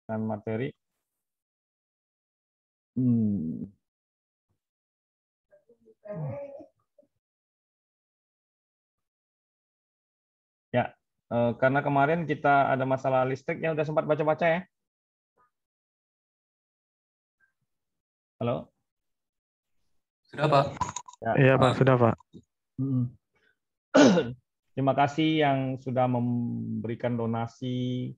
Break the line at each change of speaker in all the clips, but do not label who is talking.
dengan materi. Ya, karena kemarin kita ada masalah listriknya, udah sempat baca-baca ya? Halo?
Sudah, Pak.
Ya.
Iya, Pak, sudah, Pak.
Terima kasih yang sudah memberikan donasi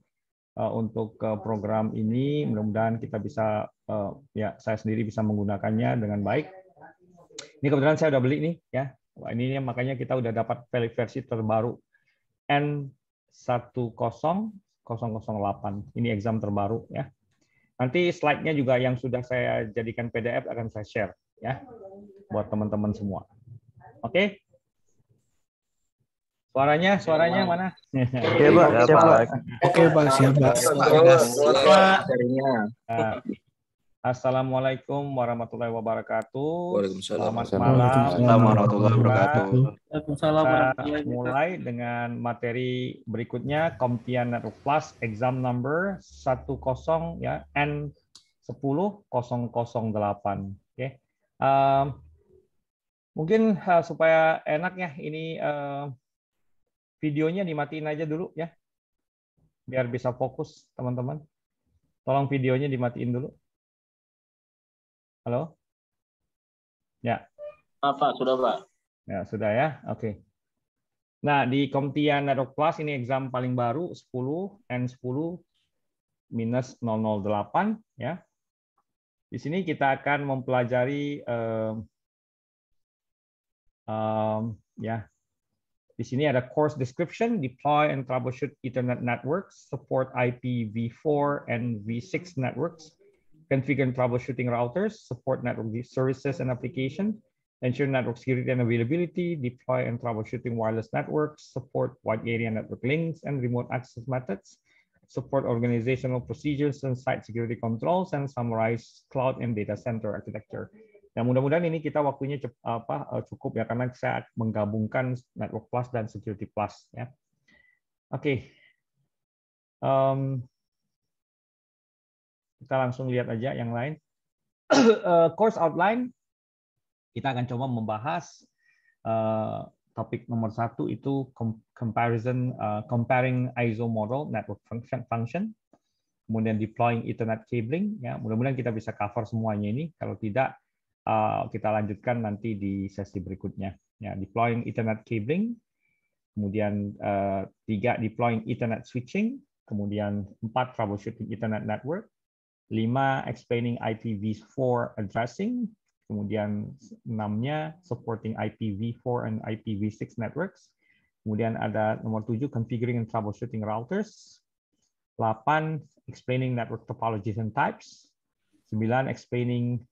untuk program ini. Mudah-mudahan kita bisa, ya saya sendiri bisa menggunakannya dengan baik. Ini kebetulan saya udah beli nih, ya. Wah, ini makanya kita udah dapat versi terbaru N10008. Ini exam terbaru, ya. Nanti slide-nya juga yang sudah saya jadikan PDF akan saya share, ya, buat teman-teman semua. Oke? Suaranya mana?
Oke, Pak. Siap, Pak.
Oke, Pak. Siap, Pak.
Assalamualaikum warahmatullahi wabarakatuh.
Waalaikumsalam.
Selamat malam
warahmatullahi wabarakatuh.
Kita mulai dengan materi berikutnya, CompTIA Network Plus exam number 10 ya N10008. Oke. Mungkin supaya enak ya, ini videonya dimatiin aja dulu ya, biar bisa fokus teman-teman. Tolong videonya dimatiin dulu. Halo? Ya.
Pak, sudah Pak.
Ya, sudah ya. Oke. Nah, di CompTIA Network Plus ini exam paling baru 10 N10-008 ya. Di sini kita akan mempelajari ya. Di sini ada course description, deploy and troubleshoot Ethernet networks, support IPv4 and V6 networks, configure and troubleshooting routers, support network services and applications, ensure network security and availability, deploy and troubleshooting wireless networks, support wide area network links and remote access methods, support organizational procedures and site security controls, and summarize cloud and data center architecture. Nah, mudah-mudahan ini kita waktunya cukup ya, karena saya menggabungkan Network Plus dan Security Plus ya. Oke. Kita langsung lihat aja yang lain. Course outline, kita akan coba membahas topik nomor 1 itu comparing ISO model network function, kemudian deploying Ethernet cabling. Ya, mudah-mudahan kita bisa cover semuanya ini. Kalau tidak, kita lanjutkan nanti di sesi berikutnya. Ya, deploying Ethernet cabling, kemudian 3 deploying Ethernet switching, kemudian 4 troubleshooting Ethernet network, 5 explaining IPv4 addressing, kemudian 6-nya supporting IPv4 and IPv6 networks, kemudian ada nomor 7 configuring and troubleshooting routers, 8 explaining network topologies and types, 9 explaining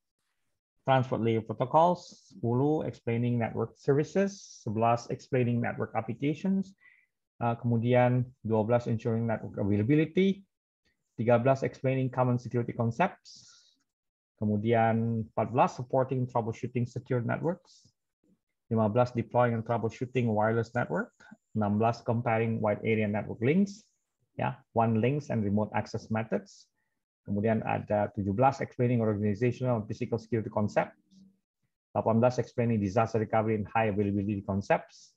transport layer protocols, 10 explaining network services, 11 explaining network applications, kemudian 12 ensuring network availability, 13 explaining common security concepts, kemudian 14 supporting troubleshooting secure networks, 15 deploying and troubleshooting wireless network, 16 comparing wide area network links, ya, WAN links and remote access methods, kemudian ada 17 explaining organizational and physical security concepts, 18 explaining disaster recovery and high availability concepts,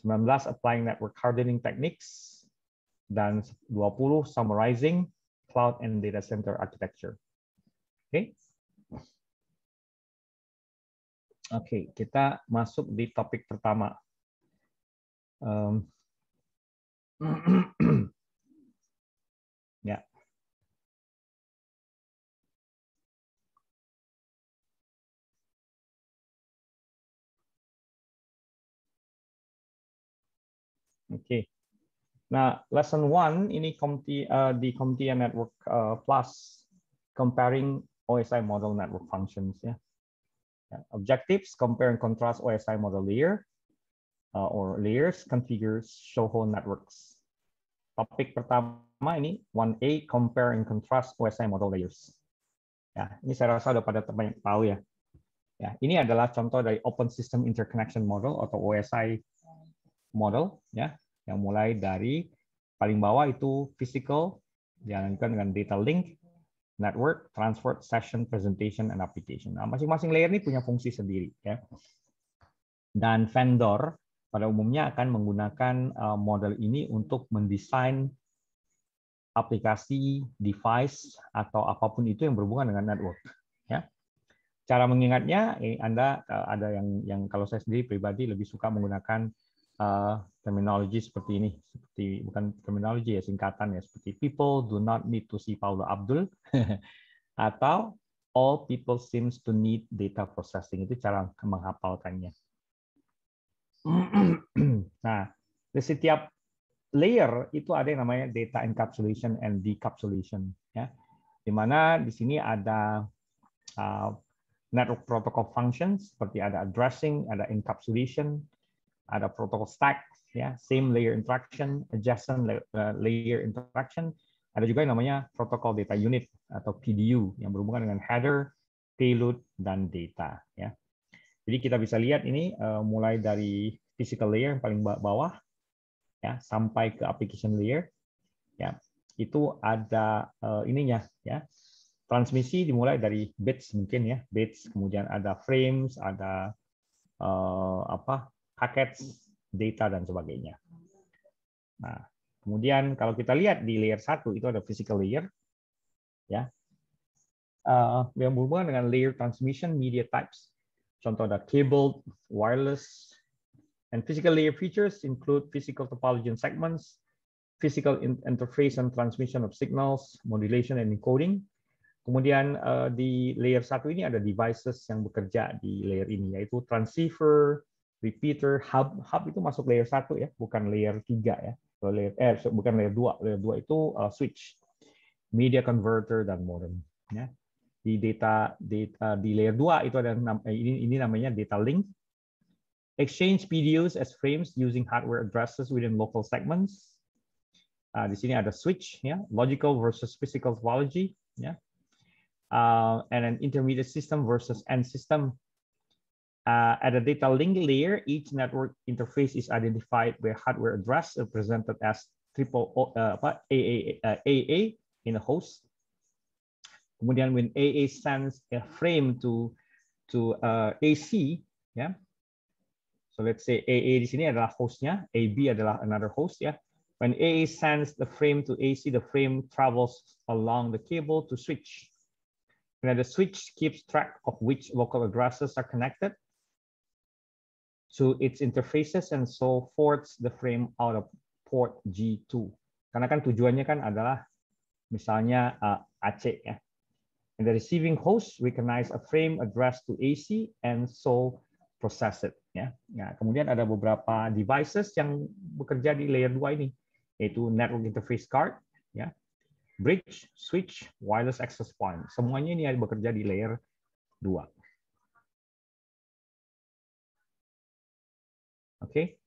19 applying network hardening techniques, dan 20 summarizing cloud and data center architecture. Oke. Oke, kita masuk di topik pertama. Ya. Oke. Nah, lesson 1 ini di CompTIA Network Plus, comparing OSI model network functions ya. Objectives: compare and contrast OSI model layer or layers, configure, show whole networks. Topik pertama ini 1A, compare and contrast OSI model layers. Ya, ini saya rasa udah pada banyak tahu ya. Ya, ini adalah contoh dari Open System Interconnection Model atau OSI model ya, yang mulai dari paling bawah itu physical dilanjutkan dengan data link, network, transport, session, presentation, and application. Nah, masing-masing layer ini punya fungsi sendiri, ya. Dan vendor pada umumnya akan menggunakan model ini untuk mendesain aplikasi, device, atau apapun itu yang berhubungan dengan network. Ya. Cara mengingatnya, Anda ada yang kalau saya sendiri pribadi lebih suka menggunakan terminologi seperti ini, seperti bukan terminologi ya, singkatan ya, seperti people do not need to see Paula Abdul, atau all people seems to need data processing. Itu cara menghafalkannya. Nah, di setiap layer itu ada yang namanya data encapsulation and decapsulation, ya. Di mana di sini ada network protocol functions seperti ada addressing, ada encapsulation, ada protocol stack, ya, same layer interaction, adjacent layer interaction. Ada juga yang namanya protocol data unit atau PDU yang berhubungan dengan header, payload, dan data, ya. Jadi kita bisa lihat ini mulai dari physical layer yang paling bawah, ya, sampai ke application layer, ya. Itu ada ininya, ya. Transmisi dimulai dari bits mungkin ya, bits, kemudian ada frames, ada packets, data, dan sebagainya. Nah, kemudian kalau kita lihat di layer 1 itu ada physical layer, ya, yang berhubungan dengan layer transmission media types. Contoh ada cable, wireless, and physical layer features include physical topology and segments, physical interface and transmission of signals, modulation and encoding. Kemudian di layer 1 ini ada devices yang bekerja di layer ini, yaitu transceiver, repeater, hub. Hub itu masuk layer 1 ya, bukan layer 3 ya. Bukan layer 2. Layer 2 itu switch, media converter, dan modem. Ya. Di data di layer 2 itu ada ini namanya data link. Exchange PDUs as frames using hardware addresses within local segments. Di sini ada switch, ya, logical versus physical topology, ya. And an intermediate system versus end system. At a data link layer, each network interface is identified by hardware address represented as AA in a host. Kemudian when AA sends a frame to AC, ya. So let's say AA di sini adalah hostnya, AB adalah another host, ya. When AA sends the frame to AC, the frame travels along the cable to switch. And the switch keeps track of which local addresses are connected to its interfaces and so forwards the frame out of port G2. Karena kan tujuannya kan adalah misalnya AC, ya. And the receiving host recognize a frame addressed to AC and so process it, ya. Nah, kemudian ada beberapa devices yang bekerja di layer 2 ini, yaitu network interface card, ya, bridge, switch, wireless access point. Semuanya ini bekerja di layer 2. Oke.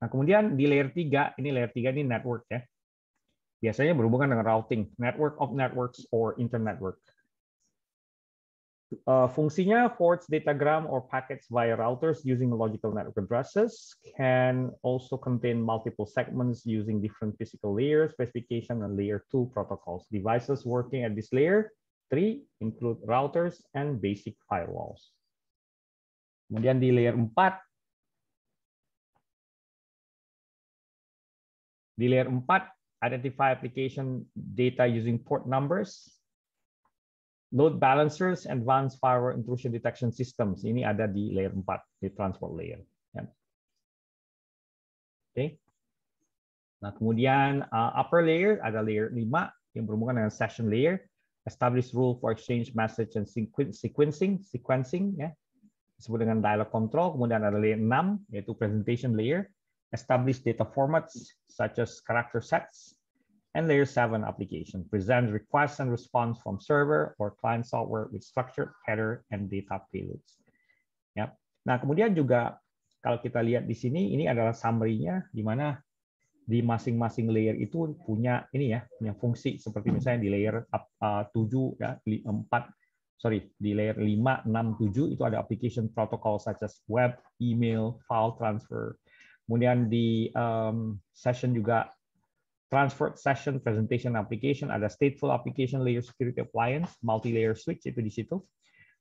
Nah, kemudian di layer 3, layer 3 ini network, ya. Biasanya berhubungan dengan routing, network of networks or internetwork. Fungsinya forwards datagram or packets via routers using logical network addresses, can also contain multiple segments using different physical layers, specification, and layer 2 protocols. Devices working at this layer 3 include routers and basic firewalls. Kemudian di layer 4, identify application data using port numbers, load balancers, advanced firewall intrusion detection systems. Ini ada di layer 4, di transport layer. Ya. Oke. Nah, kemudian upper layer, ada layer 5 yang berhubungan dengan session layer, establish rule for exchange message and sequencing, ya. Disebut dengan dialog control. Kemudian ada layer 6, yaitu presentation layer, establish data formats such as character sets, and layer 7 application, present requests and response from server or client software with structured header and data payloads. Ya. Nah, kemudian juga kalau kita lihat di sini, ini adalah summary-nya, di mana di masing-masing layer itu punya ini ya, punya fungsi seperti misalnya di layer 7 ya, di layer 5, 6, 7 itu ada application protocol such as web, email, file transfer. Kemudian di session juga Transport Session Presentation Application, ada Stateful Application Layer Security Appliance, Multi-Layer Switch itu di situ.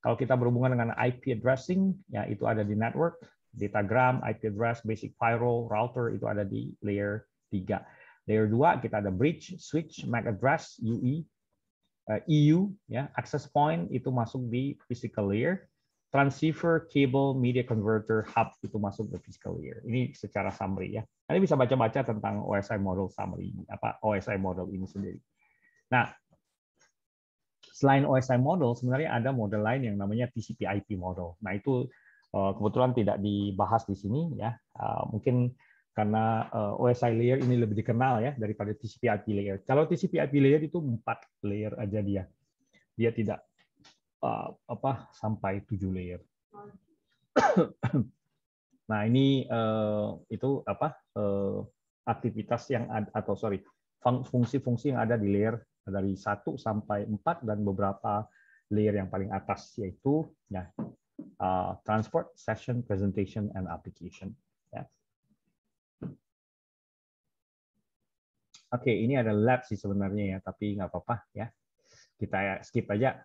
Kalau kita berhubungan dengan IP addressing, ya itu ada di network, datagram, IP address, basic firewall, router itu ada di layer 3. Layer 2 kita ada bridge, switch, MAC address, UE, EU, ya, access point itu masuk di physical layer. Transceiver, cable, media converter, hub itu masuk ke physical layer. Ini secara summary ya. Nanti bisa baca-baca tentang OSI model summary apa OSI model ini sendiri. Nah, selain OSI model sebenarnya ada model lain yang namanya TCP/IP model. Nah, itu kebetulan tidak dibahas di sini ya. Mungkin karena OSI layer ini lebih dikenal ya daripada TCP/IP layer. Kalau TCP/IP layer itu 4 layer aja dia. Dia tidak sampai 7 layer. Nah, ini itu aktivitas yang ada, atau fungsi-fungsi yang ada di layer dari 1 sampai 4 dan beberapa layer yang paling atas, yaitu ya, transport, session, presentation, and application. Ya. Oke, ini ada lab sih sebenarnya ya, tapi nggak apa-apa ya. Kita skip aja.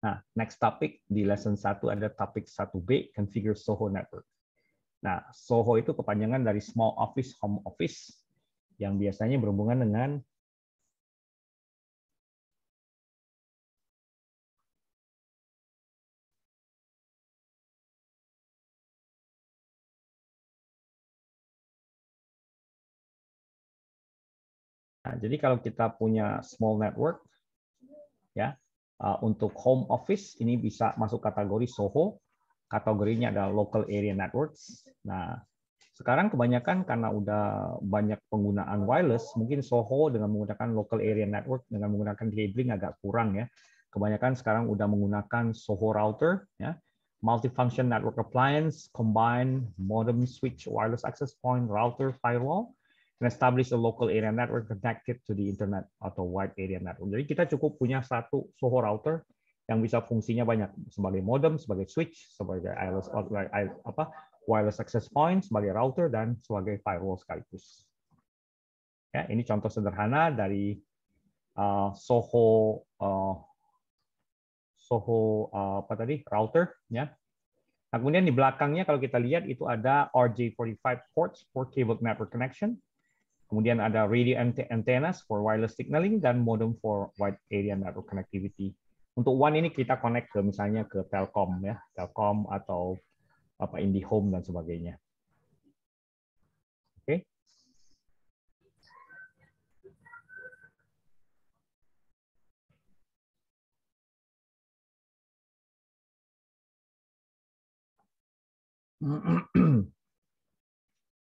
Nah, next topic di lesson 1 ada topik 1B, configure Soho network. Nah, Soho itu kepanjangan dari small office, home office, yang biasanya berhubungan dengan nah, jadi kalau kita punya small network, ya, untuk home office ini bisa masuk kategori Soho, kategorinya adalah local area networks. Nah, sekarang kebanyakan karena udah banyak penggunaan wireless, mungkin Soho dengan menggunakan local area network dengan menggunakan cabling agak kurang ya. Kebanyakan sekarang udah menggunakan Soho router, ya, multifunction network appliance, combine modem, switch, wireless access point, router, firewall, and establish a local area network connected to the internet atau wide area network. Jadi kita cukup punya satu Soho router yang bisa fungsinya banyak sebagai modem, sebagai switch, sebagai wireless access point, sebagai router, dan sebagai firewall sekaligus. Ya, ini contoh sederhana dari Soho router. Ya. Nah, kemudian di belakangnya kalau kita lihat itu ada RJ45 ports for cable network connection. Kemudian ada radio antennas for wireless signaling dan modem for wide area network connectivity. Untuk WAN ini kita connect ke misalnya ke Telkom ya, Telkom atau IndiHome dan sebagainya. Oke.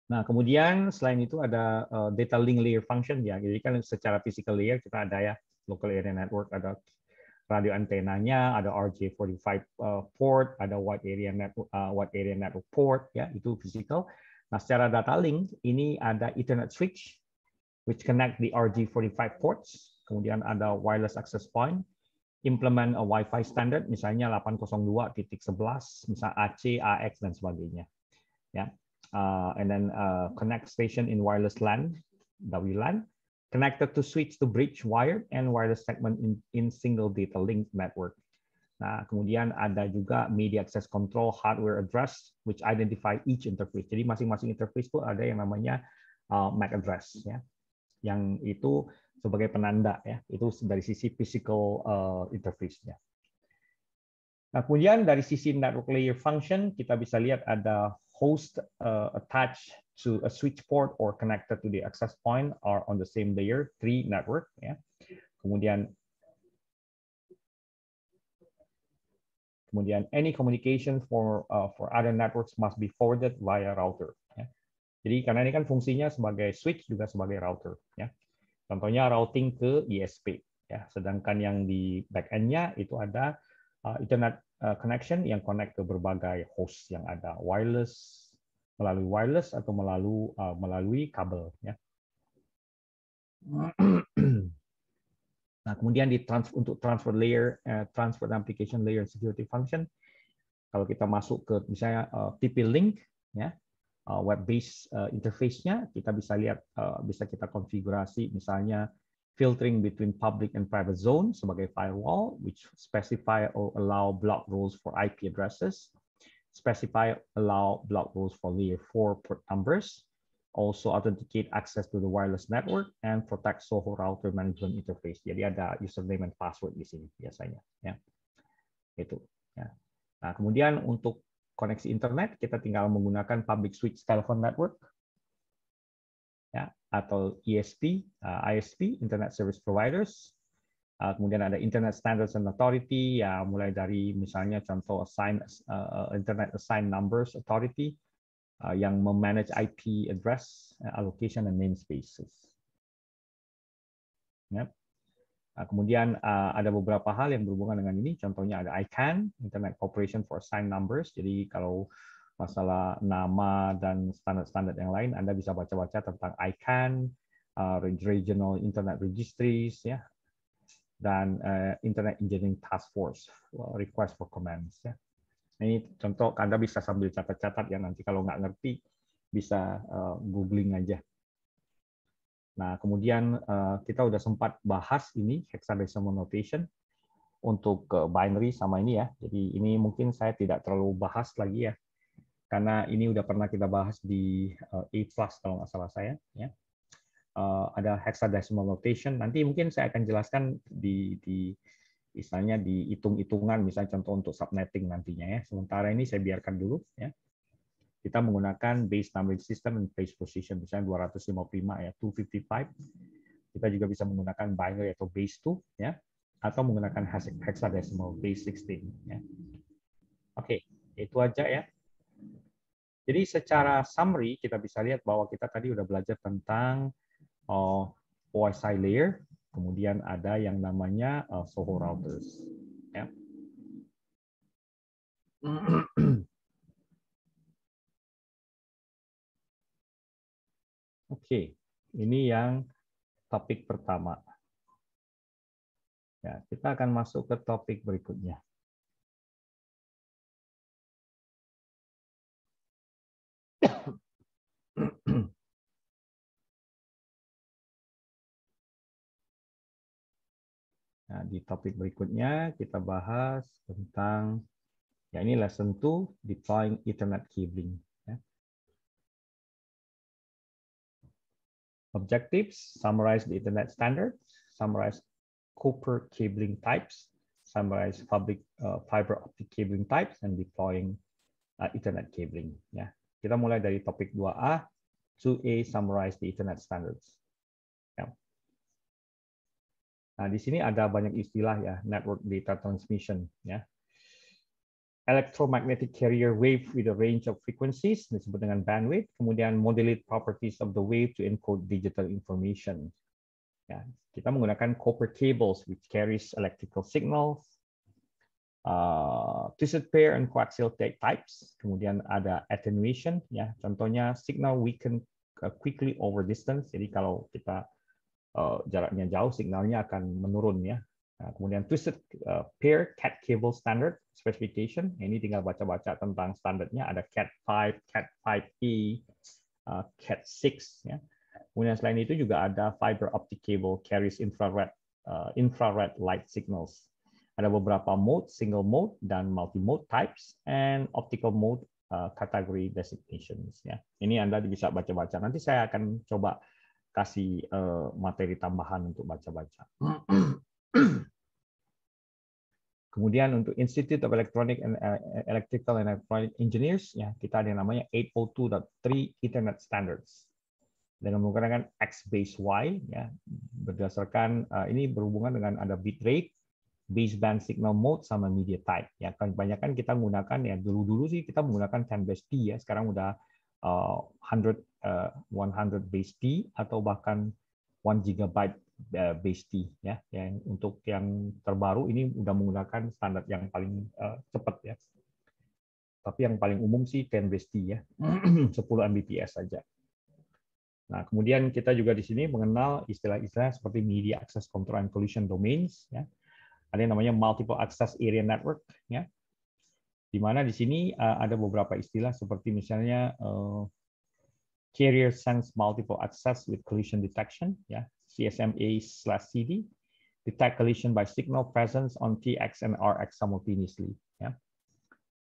Nah, kemudian selain itu ada data link layer function ya. Jadi kan secara physical layer kita ada ya local area network, ada radio antenanya, ada RJ45 port, ada wide area network port ya, itu physical. Nah, secara data link ini ada Ethernet switch which connect the RJ45 ports, kemudian ada wireless access point, implement a Wi-Fi standard misalnya 802.11, misal AC, AX dan sebagainya. Ya. And then connect station in wireless LAN, WLAN, connected to switch to bridge wired and wireless segment in single data link network. Nah, kemudian ada juga media access control hardware address which identify each interface. Jadi masing-masing interface itu ada yang namanya MAC address ya. Yang itu sebagai penanda ya. Itu dari sisi physical interface-nya. Nah, kemudian dari sisi network layer function kita bisa lihat ada host attached to a switch port or connected to the access point are on the same layer 3 network ya. Kemudian any communication for other networks must be forwarded via router ya. Jadi karena ini kan fungsinya sebagai switch juga sebagai router ya. Contohnya routing ke ISP ya. Sedangkan yang di back end-nya itu ada Ethernet connection yang connect ke berbagai host yang ada wireless, melalui wireless atau melalui kabel ya. Nah, kemudian untuk transfer layer, transfer application layer security function, kalau kita masuk ke misalnya TP-Link ya, web-based interface-nya, kita bisa lihat, bisa kita konfigurasi misalnya filtering between public and private zone sebagai firewall, which specify or allow block rules for IP addresses, specify allow block rules for layer 4 port numbers, also authenticate access to the wireless network, and protect Soho router management interface. Jadi ada username and password di sini biasanya. Ya. Itu. Ya. Nah, kemudian untuk koneksi internet, kita tinggal menggunakan public switch telephone network, ya, atau ISP, ISP, Internet Service Providers. Kemudian ada Internet Standards and Authority, ya, mulai dari misalnya contoh Internet Assigned Numbers Authority, yang memanage IP address, allocation, and namespaces. Ya. Kemudian ada beberapa hal yang berhubungan dengan ini, contohnya ada ICANN, Internet Corporation for Assigned Numbers. Jadi kalau masalah nama dan standar-standar yang lain, Anda bisa baca-baca tentang ICANN, Regional Internet Registries, ya, dan Internet Engineering Task Force, Request for Comments. Ya. Ini contoh, Anda bisa sambil catat-catat ya, nanti kalau nggak ngerti bisa googling aja. Nah, kemudian kita udah sempat bahas ini hexadecimal notation untuk binary sama ini ya. Jadi ini mungkin saya tidak terlalu bahas lagi ya, karena ini udah pernah kita bahas di A+ kalau nggak salah saya. Ya. Ada hexadecimal notation. Nanti mungkin saya akan jelaskan di misalnya di hitung-hitungan, misalnya contoh untuk subnetting nantinya ya. Sementara ini saya biarkan dulu ya. Kita menggunakan base numbering system and place position, misalnya 255 ya, 255. Kita juga bisa menggunakan binary atau base 2 ya, atau menggunakan hexadecimal base 16 ya. Oke, itu aja ya. Jadi secara summary kita bisa lihat bahwa kita tadi udah belajar tentang OSI layer, kemudian ada yang namanya Soho routers. Ya. Oke, ini yang topik pertama. Ya, kita akan masuk ke topik berikutnya. Nah, di topik berikutnya kita bahas tentang, ya ini lesson 2, deploying Ethernet cabling. Ya. Objectives, summarize the Ethernet standard, summarize copper cabling types, summarize public fiber optic cabling types, and deploying Ethernet cabling. Ya. Kita mulai dari topik 2A, 2A, summarize the Ethernet standards. Ya. Nah, di sini ada banyak istilah ya, network data transmission ya. Electromagnetic carrier wave with a range of frequencies disebut dengan bandwidth, kemudian modulate properties of the wave to encode digital information. Ya, kita menggunakan copper cables which carries electrical signals, twisted pair and coaxial types, kemudian ada attenuation ya, contohnya signal weaken quickly over distance, jadi kalau kita jaraknya jauh, signalnya akan menurun ya. Nah, kemudian twisted pair cat cable standard specification. Ini tinggal baca-baca tentang standarnya. Ada Cat5, Cat5e, Cat6 ya. Kemudian selain itu juga ada fiber optic cable carries infrared light signals. Ada beberapa mode, single mode dan multi mode types, and optical mode category designations ya. Ini Anda bisa baca-baca. Nanti saya akan coba kasih materi tambahan untuk baca-baca. Kemudian untuk Institute of Electronic and Electrical and Electronic Engineers, ya kita ada yang namanya 802.3 Ethernet Standards dengan menggunakan X base Y, ya berdasarkan ini berhubungan dengan ada bit rate, baseband signal mode sama media type. Ya kebanyakan kita menggunakan ya dulu sih kita menggunakan 10 base T ya, sekarang udah 100 base T atau bahkan 1 GB base T ya. Yang untuk yang terbaru ini udah menggunakan standar yang paling cepat ya. Tapi yang paling umum sih 10 base T ya. 10 Mbps saja. Nah, kemudian kita juga di sini mengenal istilah-istilah seperti media access control and collision domains ya. Ada yang namanya multiple access area network ya. Di mana di sini ada beberapa istilah seperti misalnya carrier sense multiple access with collision detection, ya, CSMA/CD, detect collision by signal presence on TX and RX simultaneously, ya.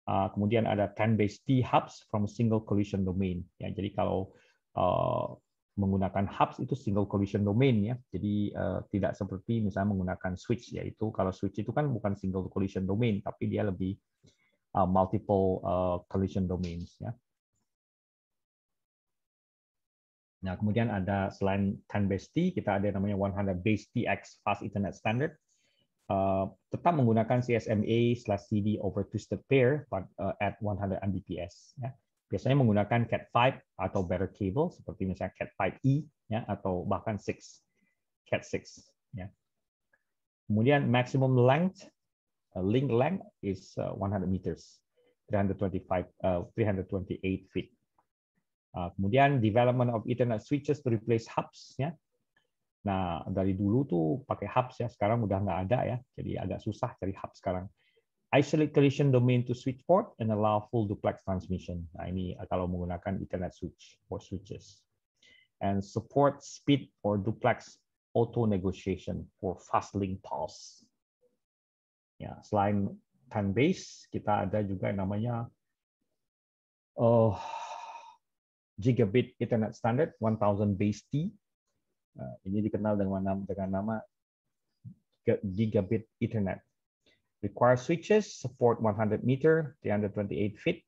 Kemudian ada 10-base-T hubs from single collision domain, ya. Jadi kalau menggunakan hubs itu single collision domain, ya. Jadi tidak seperti misalnya menggunakan switch, yaitu kalau switch itu kan bukan single collision domain, tapi dia lebih multiple collision domains, ya. Nah, kemudian ada selain 10-base-T, kita ada namanya 100-base-TX fast Ethernet standard. Tetap menggunakan CSMA/CD over twisted pair at 100 Mbps. Ya. Biasanya menggunakan Cat5 atau better cable seperti misalnya Cat5e, ya, atau bahkan Cat6. Ya. Kemudian maximum length, link length is 100 meters, 328 feet. Kemudian development of Ethernet switches to replace hubs, ya. Nah, dari dulu tuh pakai hubs, ya, sekarang udah nggak ada, ya, jadi agak susah cari hubs sekarang. Isolate collision domain to switch port and allow full duplex transmission. Nah, ini kalau menggunakan Ethernet switch or switches. And support speed or duplex auto negotiation for fast link pulse. Ya, selain 10 base, kita ada juga yang namanya Gigabit Ethernet Standard 1000 base T. Ini dikenal dengan nama Gigabit Ethernet. Require switches, support 100 meter, 328 feet,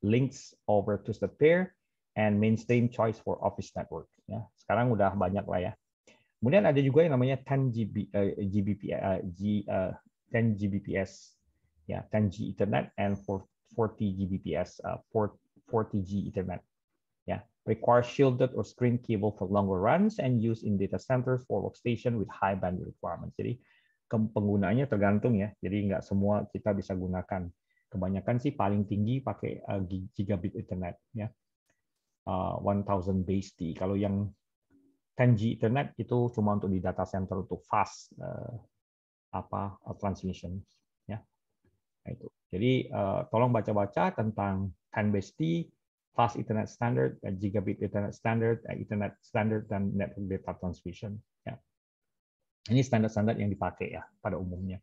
links over twisted pair, and mainstream choice for office network. Ya, sekarang udah banyak lah, ya. Kemudian ada juga yang namanya 10 Gbps, ya, 10G Ethernet and 40 Gbps, 40G Ethernet. Yeah, require shielded or screen cable for longer runs and use in data centers for workstation with high bandwidth requirements. Jadi penggunaannya tergantung, ya. Jadi nggak semua kita bisa gunakan. Kebanyakan sih paling tinggi pakai gigabit Ethernet, ya. 1000 base T. Kalau yang 10G Ethernet itu cuma untuk di data center untuk fast transmission, ya. Nah, itu. Jadi tolong baca-baca tentang 10 base T, fast Ethernet standard, Gigabit Ethernet standard, Ethernet standard, dan network data transmission. Ya. Ini standar-standar yang dipakai, ya, pada umumnya.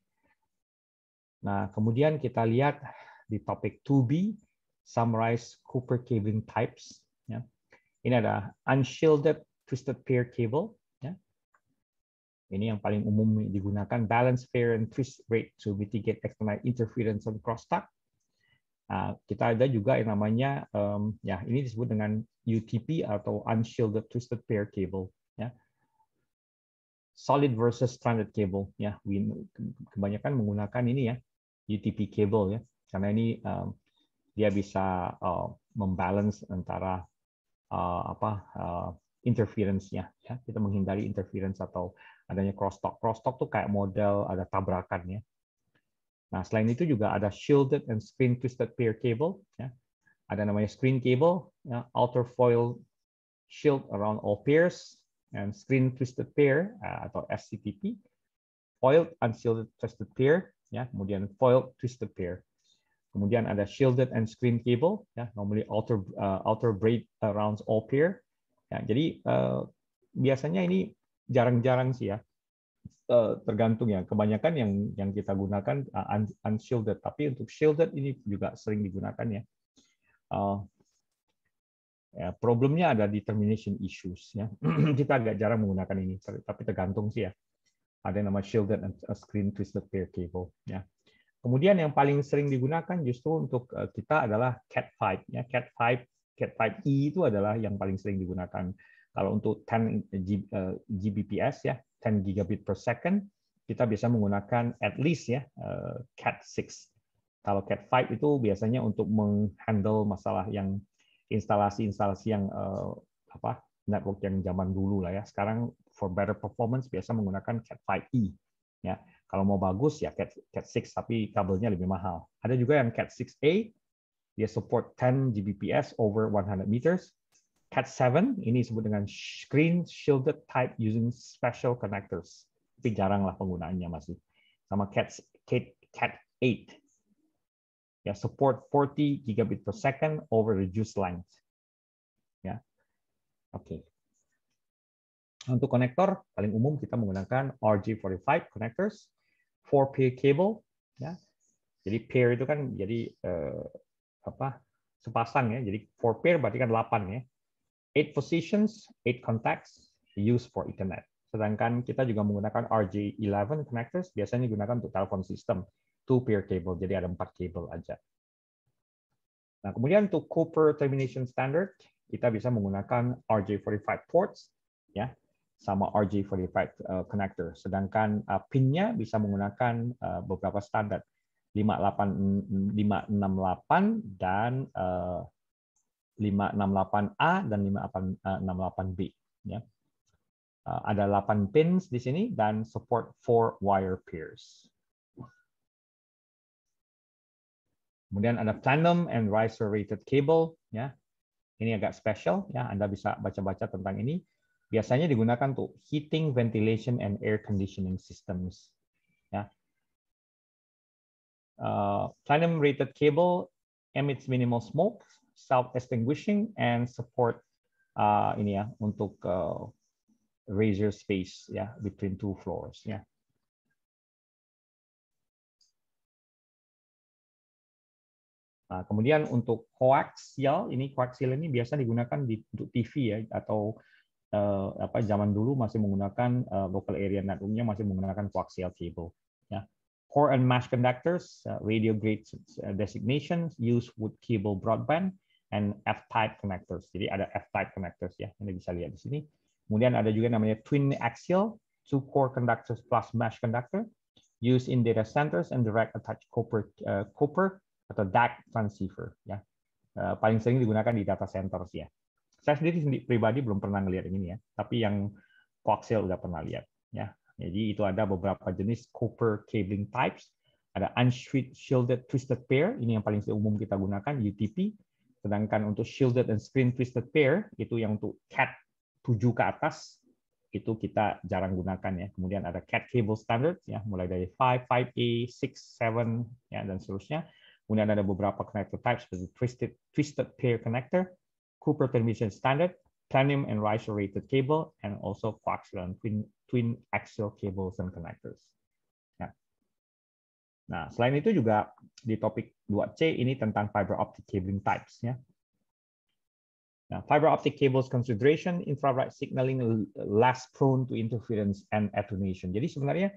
Nah, kemudian kita lihat di topik 2B, summarize Cooper cabling types. Ya. Ini ada unshielded twisted pair cable. Ya. Ini yang paling umum digunakan, balance pair and twist rate to mitigate external interference on crosstalk. Nah, kita ada juga yang namanya, ya, ini disebut dengan UTP atau unshielded twisted pair cable, ya. Solid versus stranded cable, ya. Kebanyakan menggunakan ini, ya, UTP cable, ya, karena ini dia bisa membalance antara interference-nya, ya. Kita menghindari interference atau adanya crosstalk. Crosstalk tuh kayak model ada tabrakan, ya. Nah, selain itu juga ada shielded and screen twisted pair cable. Ya. Ada namanya screen cable, ya, outer foil shield around all pairs, and screen twisted pair atau SCTP, foiled unshielded twisted pair, ya, kemudian foiled twisted pair. Kemudian ada shielded and screen cable, ya, normally outer braid around all pair. Ya, jadi biasanya ini jarang-jarang sih, ya. Tergantung, ya, kebanyakan yang kita gunakan unshielded, tapi untuk shielded ini juga sering digunakan, ya. Ya, problemnya ada di termination issues, ya. Kita agak jarang menggunakan ini, tapi tergantung sih, ya. Ada yang nama shielded and screen twisted pair cable, ya. Kemudian yang paling sering digunakan justru untuk kita adalah Cat5, ya. Cat5e itu adalah yang paling sering digunakan. Kalau untuk 10 Gbps, ya, 10 gigabit per second, kita bisa menggunakan at least, ya, Cat6. Kalau Cat5 itu biasanya untuk menghandle masalah yang instalasi-instalasi yang network yang zaman dulu lah, ya. Sekarang for better performance biasa menggunakan Cat5e, ya. Kalau mau bagus, ya, Cat6, tapi kabelnya lebih mahal. Ada juga yang Cat6a, dia support 10 Gbps over 100 meters. Cat7 ini disebut dengan screen shielded type using special connectors. Tapi jarang lah penggunaannya masih. Sama Cat8. Ya, support 40 gigabit per second over reduced length. Ya. Oke. Untuk konektor paling umum kita menggunakan RJ45 connectors, 4-pair cable, ya. Jadi pair itu kan jadi sepasang ya. Jadi 4 pair berarti kan 8 ya. 8 positions, 8 contacts used for Ethernet. Sedangkan kita juga menggunakan RJ11 connectors, biasanya digunakan untuk telepon system, 2-pair cable, jadi ada 4 kabel aja. Nah, kemudian untuk copper termination standard, kita bisa menggunakan RJ45 ports, ya, sama RJ45 connector. Sedangkan pin-nya bisa menggunakan beberapa standar, 568 dan 568A dan 568B. Ya. Ada 8 pins di sini dan support 4 wire pairs. Kemudian ada plenum and riser rated cable. Ya. Ini agak spesial. Ya. Anda bisa baca-baca tentang ini. Biasanya digunakan untuk heating, ventilation, and air conditioning systems. Ya. Plenum rated cable emits minimal smoke, self-extinguishing, and support ini ya untuk razor space ya between 2 floors ya. Nah, kemudian untuk koaksial ini biasa digunakan untuk TV ya atau zaman dulu masih menggunakan local area network-nya masih menggunakan coaxial cable ya. Core and mesh conductors, radio grade designation, use wood cable broadband, and F-type connectors. Jadi ada F-type connectors ya, Anda bisa lihat di sini. Kemudian ada juga namanya twin axial, 2 core conductors plus mesh conductor, used in data centers and direct attached copper atau DAC transceiver ya. Paling sering digunakan di data centers ya. Saya sendiri pribadi belum pernah ngelihat ini ya, tapi yang coaxial udah pernah lihat ya. Jadi itu ada beberapa jenis copper cabling types. Ada unshielded twisted pair, ini yang paling umum kita gunakan UTP. Sedangkan untuk shielded and screen twisted pair itu yang untuk Cat 7 ke atas itu kita jarang gunakan ya. Kemudian ada Cat cable standard ya, mulai dari 5, 5A, 6, 7 ya dan seterusnya. Kemudian ada beberapa connector types seperti twisted pair connector, Cooper termination standard, plenum and riser rated cable, and also coaxial and twin axial cables and connectors. Nah, selain itu juga di topik 2C ini tentang fiber optic cabling types ya. Nah, fiber optic cables consideration, infrared signaling less prone to interference and attenuation. Jadi sebenarnya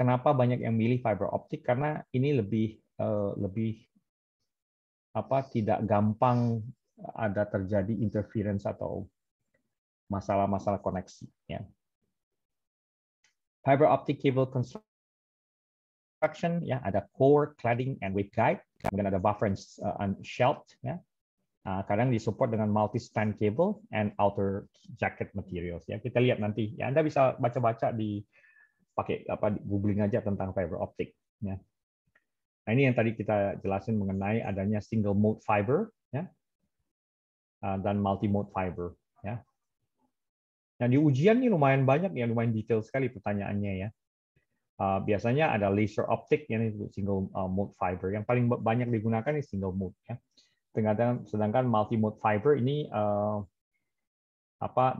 kenapa banyak yang milih fiber optic karena ini lebih tidak gampang ada terjadi interference atau masalah-masalah koneksi ya. Fiber optic cable construction ya, ada core, cladding, and waveguide. Kemudian ada buffer and shelf ya. Kadang disupport dengan multi-stand cable and outer jacket materials ya. Kita lihat nanti ya, Anda bisa baca-baca di googling aja tentang fiber optic ya. Nah, ini yang tadi kita jelasin mengenai adanya single mode fiber ya. Dan multi mode fiber ya. Nah, di ujian ini lumayan banyak ya, lumayan detail sekali pertanyaannya ya. Biasanya ada laser optic yang itu single mode fiber. Yang paling banyak digunakan ini single mode ya. Sedangkan multi mode fiber ini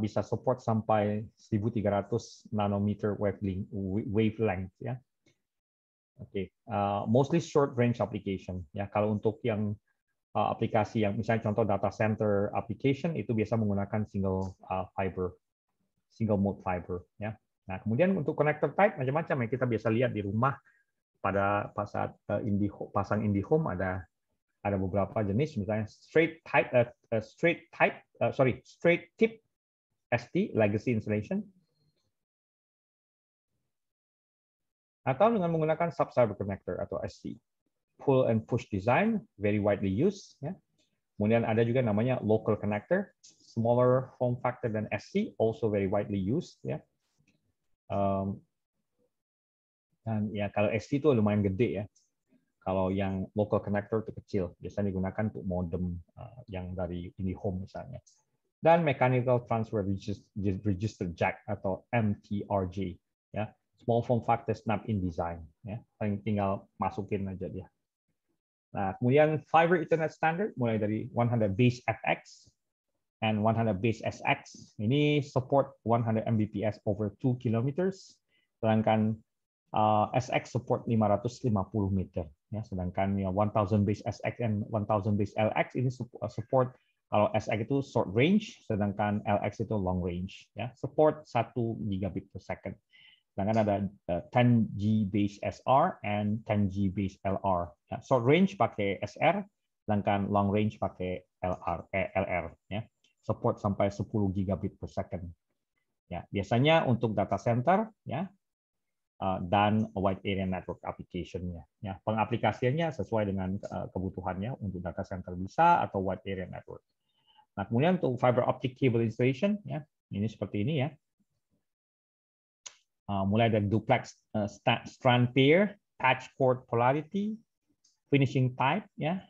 bisa support sampai 1300 nanometer wavelength ya. Oke, mostly short range application ya. Kalau untuk yang aplikasi yang misalnya contoh data center application itu biasa menggunakan single mode fiber ya. Nah, kemudian untuk connector type macam-macam yang kita biasa lihat di rumah pada saat pasang IndiHome ada beberapa jenis misalnya straight tip ST legacy installation atau dengan menggunakan subscriber connector atau SC. Pull and push design, very widely used. Ya. Kemudian ada juga namanya local connector, smaller form factor than SC, also very widely used. Ya. Dan ya kalau SC itu lumayan gede ya. Kalau yang local connector itu kecil, biasanya digunakan untuk modem yang dari IndiHome misalnya. Dan mechanical transfer register jack atau MTRJ. Ya. Small form factor snap-in design. Ya. Tinggal masukin aja dia. Nah, kemudian fiber Ethernet standard mulai dari 100 base FX and 100 base SX ini support 100 Mbps over 2 kilometers, sedangkan SX support 550 meter. Ya, sedangkan 1000 base SX and 1000 base LX ini support, kalau SX itu short range, sedangkan LX itu long range. Ya, support 1 gigabit per second. Sedangkan ada 10G base SR and 10G base LR. Ya, short range pakai SR, sedangkan long range pakai LR. Ya, support sampai 10 gigabit per second. Ya, biasanya untuk data center, ya, dan wide area network application-nya. Ya, pengaplikasiannya sesuai dengan kebutuhannya, untuk data center bisa atau wide area network. Nah, kemudian untuk fiber optic cable installation, ya, ini seperti ini ya. Mulai dari duplex strand pair, patch cord polarity, finishing type, ya,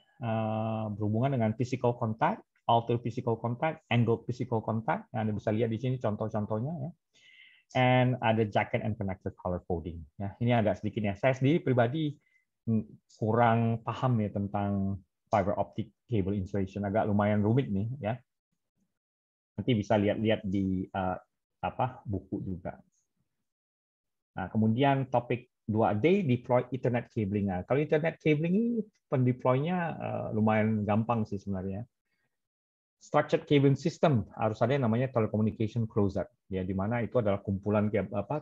berhubungan dengan physical contact, alter physical contact, angle physical contact. Anda bisa lihat di sini contoh-contohnya ya. And ada jacket and connector color coding. Ya, ini agak sedikit ya. Saya sendiri pribadi kurang paham ya tentang fiber optic cable installation, agak lumayan rumit nih ya. Nanti bisa lihat-lihat di buku juga. Nah, kemudian topik 2D, deploy Ethernet cabling. Nah, kalau Ethernet cabling ini pendeploy-nya lumayan gampang sih sebenarnya. Structured cabling system harus ada yang namanya telecommunication closet, ya, di mana itu adalah kumpulan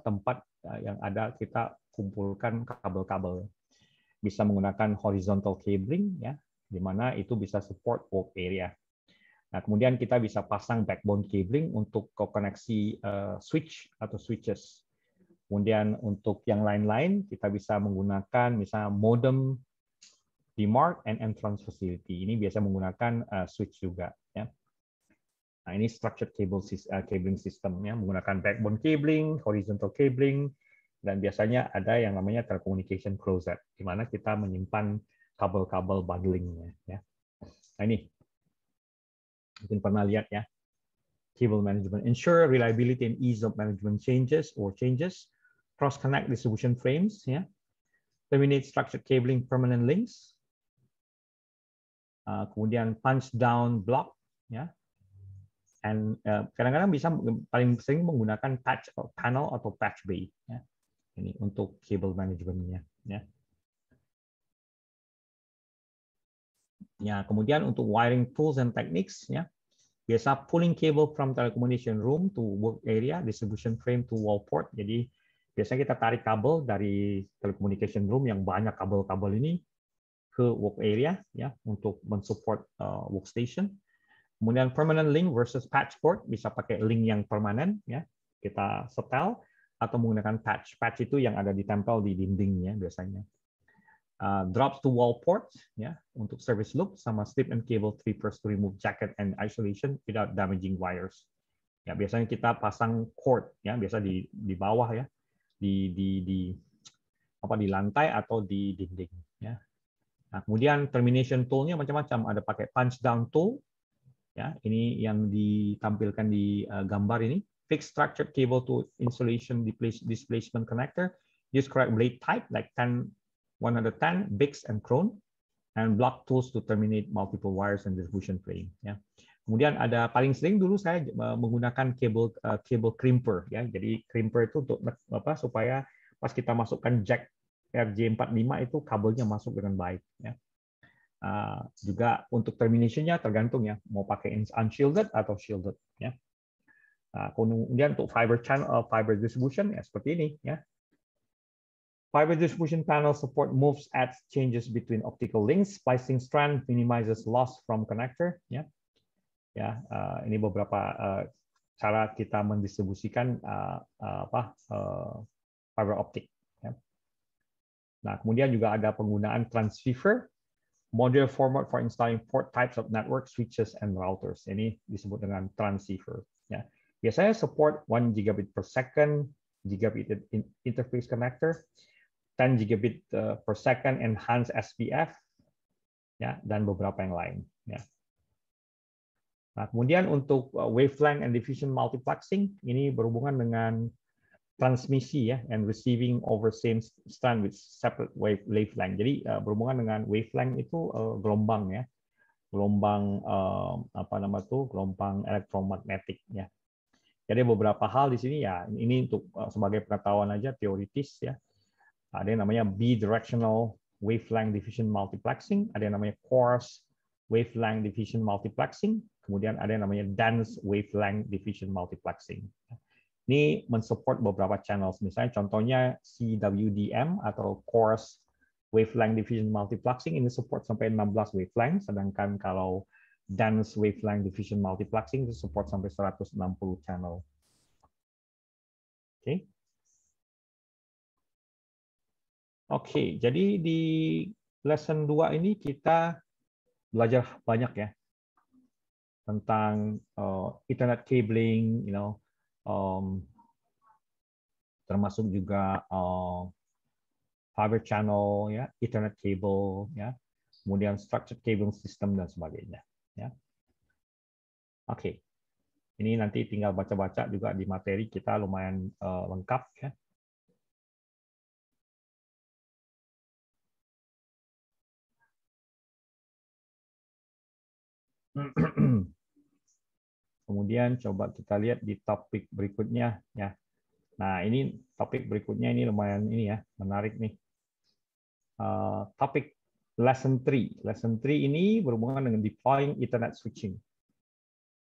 tempat yang ada kita kumpulkan kabel-kabel. Bisa menggunakan horizontal cabling, ya, di mana itu bisa support work area. Nah, kemudian kita bisa pasang backbone cabling untuk koneksi switch atau switches. Kemudian untuk yang lain-lain kita bisa menggunakan misalnya modem, demarc, and entrance facility. Ini biasa menggunakan switch juga. Ya. Nah, ini structured cabling system, ya, menggunakan backbone cabling, horizontal cabling, dan biasanya ada yang namanya telecommunication closet, di mana kita menyimpan kabel-kabel bundlingnya. Ya. Nah, ini mungkin pernah lihat ya. Cable management, ensure reliability and ease of management changes, cross-connect distribution frames, ya. Terminate structured cabling permanent links. Kemudian punch down block, ya. And kadang-kadang bisa paling sering menggunakan patch panel atau patch bay, ya. Ini untuk cable managementnya, ya. Ya, kemudian untuk wiring tools and techniques, ya. Biasa pulling cable from telecommunication room to work area, distribution frame to wall port. Jadi biasanya kita tarik kabel dari telecommunication room yang banyak kabel-kabel ini ke work area, ya, untuk mensupport workstation. Kemudian permanent link versus patch port, bisa pakai link yang permanen, ya, kita setel, atau menggunakan patch. Patch itu yang ada ditempel di dindingnya biasanya. Drops to wall port, ya, untuk service loop, sama strip and cable trippers to remove jacket and isolation without damaging wires. Ya, biasanya kita pasang cord, ya, biasa di bawah, ya, di lantai atau di dinding, ya. Nah, kemudian termination tool-nya macam-macam, ada pakai punch down tool, ya, ini yang ditampilkan di gambar ini. Fixed structured cable to insulation displacement connector. Use correct blade type like 110, BICS, and Krone, and block tools to terminate multiple wires and distribution frame. Ya. Kemudian ada paling sering dulu saya menggunakan cable crimper, ya. Jadi crimper itu untuk supaya pas kita masukkan jack RJ45 itu kabelnya masuk dengan baik. Ya. Juga untuk termination-nya tergantung ya, mau pakai unshielded atau shielded. Ya. Kemudian untuk fiber channel, fiber distribution ya seperti ini. Ya. Fiber distribution panel support moves, adds changes between optical links, splicing strand, minimizes loss from connector. Ya, ya, ini beberapa cara kita mendistribusikan fiber optic. Ya. Nah, kemudian juga ada penggunaan transceiver, module format for installing port types of network switches and routers. Ini disebut dengan transceiver. Ya. Biasanya support 1 gigabit per second, gigabit interface connector, 10 gigabit per second enhanced SPF, ya, dan beberapa yang lain. Ya. Nah, kemudian untuk wavelength and diffusion multiplexing, ini berhubungan dengan transmisi ya, and receiving over same strand with separate wavelength. Jadi berhubungan dengan wavelength itu gelombang ya. gelombang gelombang elektromagnetik ya. Jadi beberapa hal di sini ya, ini untuk sebagai pengetahuan aja teoritis ya. Ada yang namanya bidirectional wavelength diffusion multiplexing, ada yang namanya coarse wavelength diffusion multiplexing, kemudian ada yang namanya dense wavelength diffusion multiplexing. Ini mensupport beberapa channels, misalnya contohnya CWDM atau coarse wavelength diffusion multiplexing ini support sampai 16 wavelength, sedangkan kalau dense wavelength diffusion multiplexing itu support sampai 160 channel. Oke. Oke, jadi di lesson 2 ini kita belajar banyak ya tentang Ethernet cabling, termasuk juga fiber channel, ya, Ethernet cable, ya, kemudian structured cabling system dan sebagainya. Ya. Oke, ini nanti tinggal baca-baca juga di materi kita lumayan lengkap ya. Kemudian coba kita lihat di topik berikutnya ya. Nah, ini topik berikutnya ini lumayan ini ya, menarik nih. Topik lesson 3. Lesson 3 ini berhubungan dengan deploying Ethernet switching.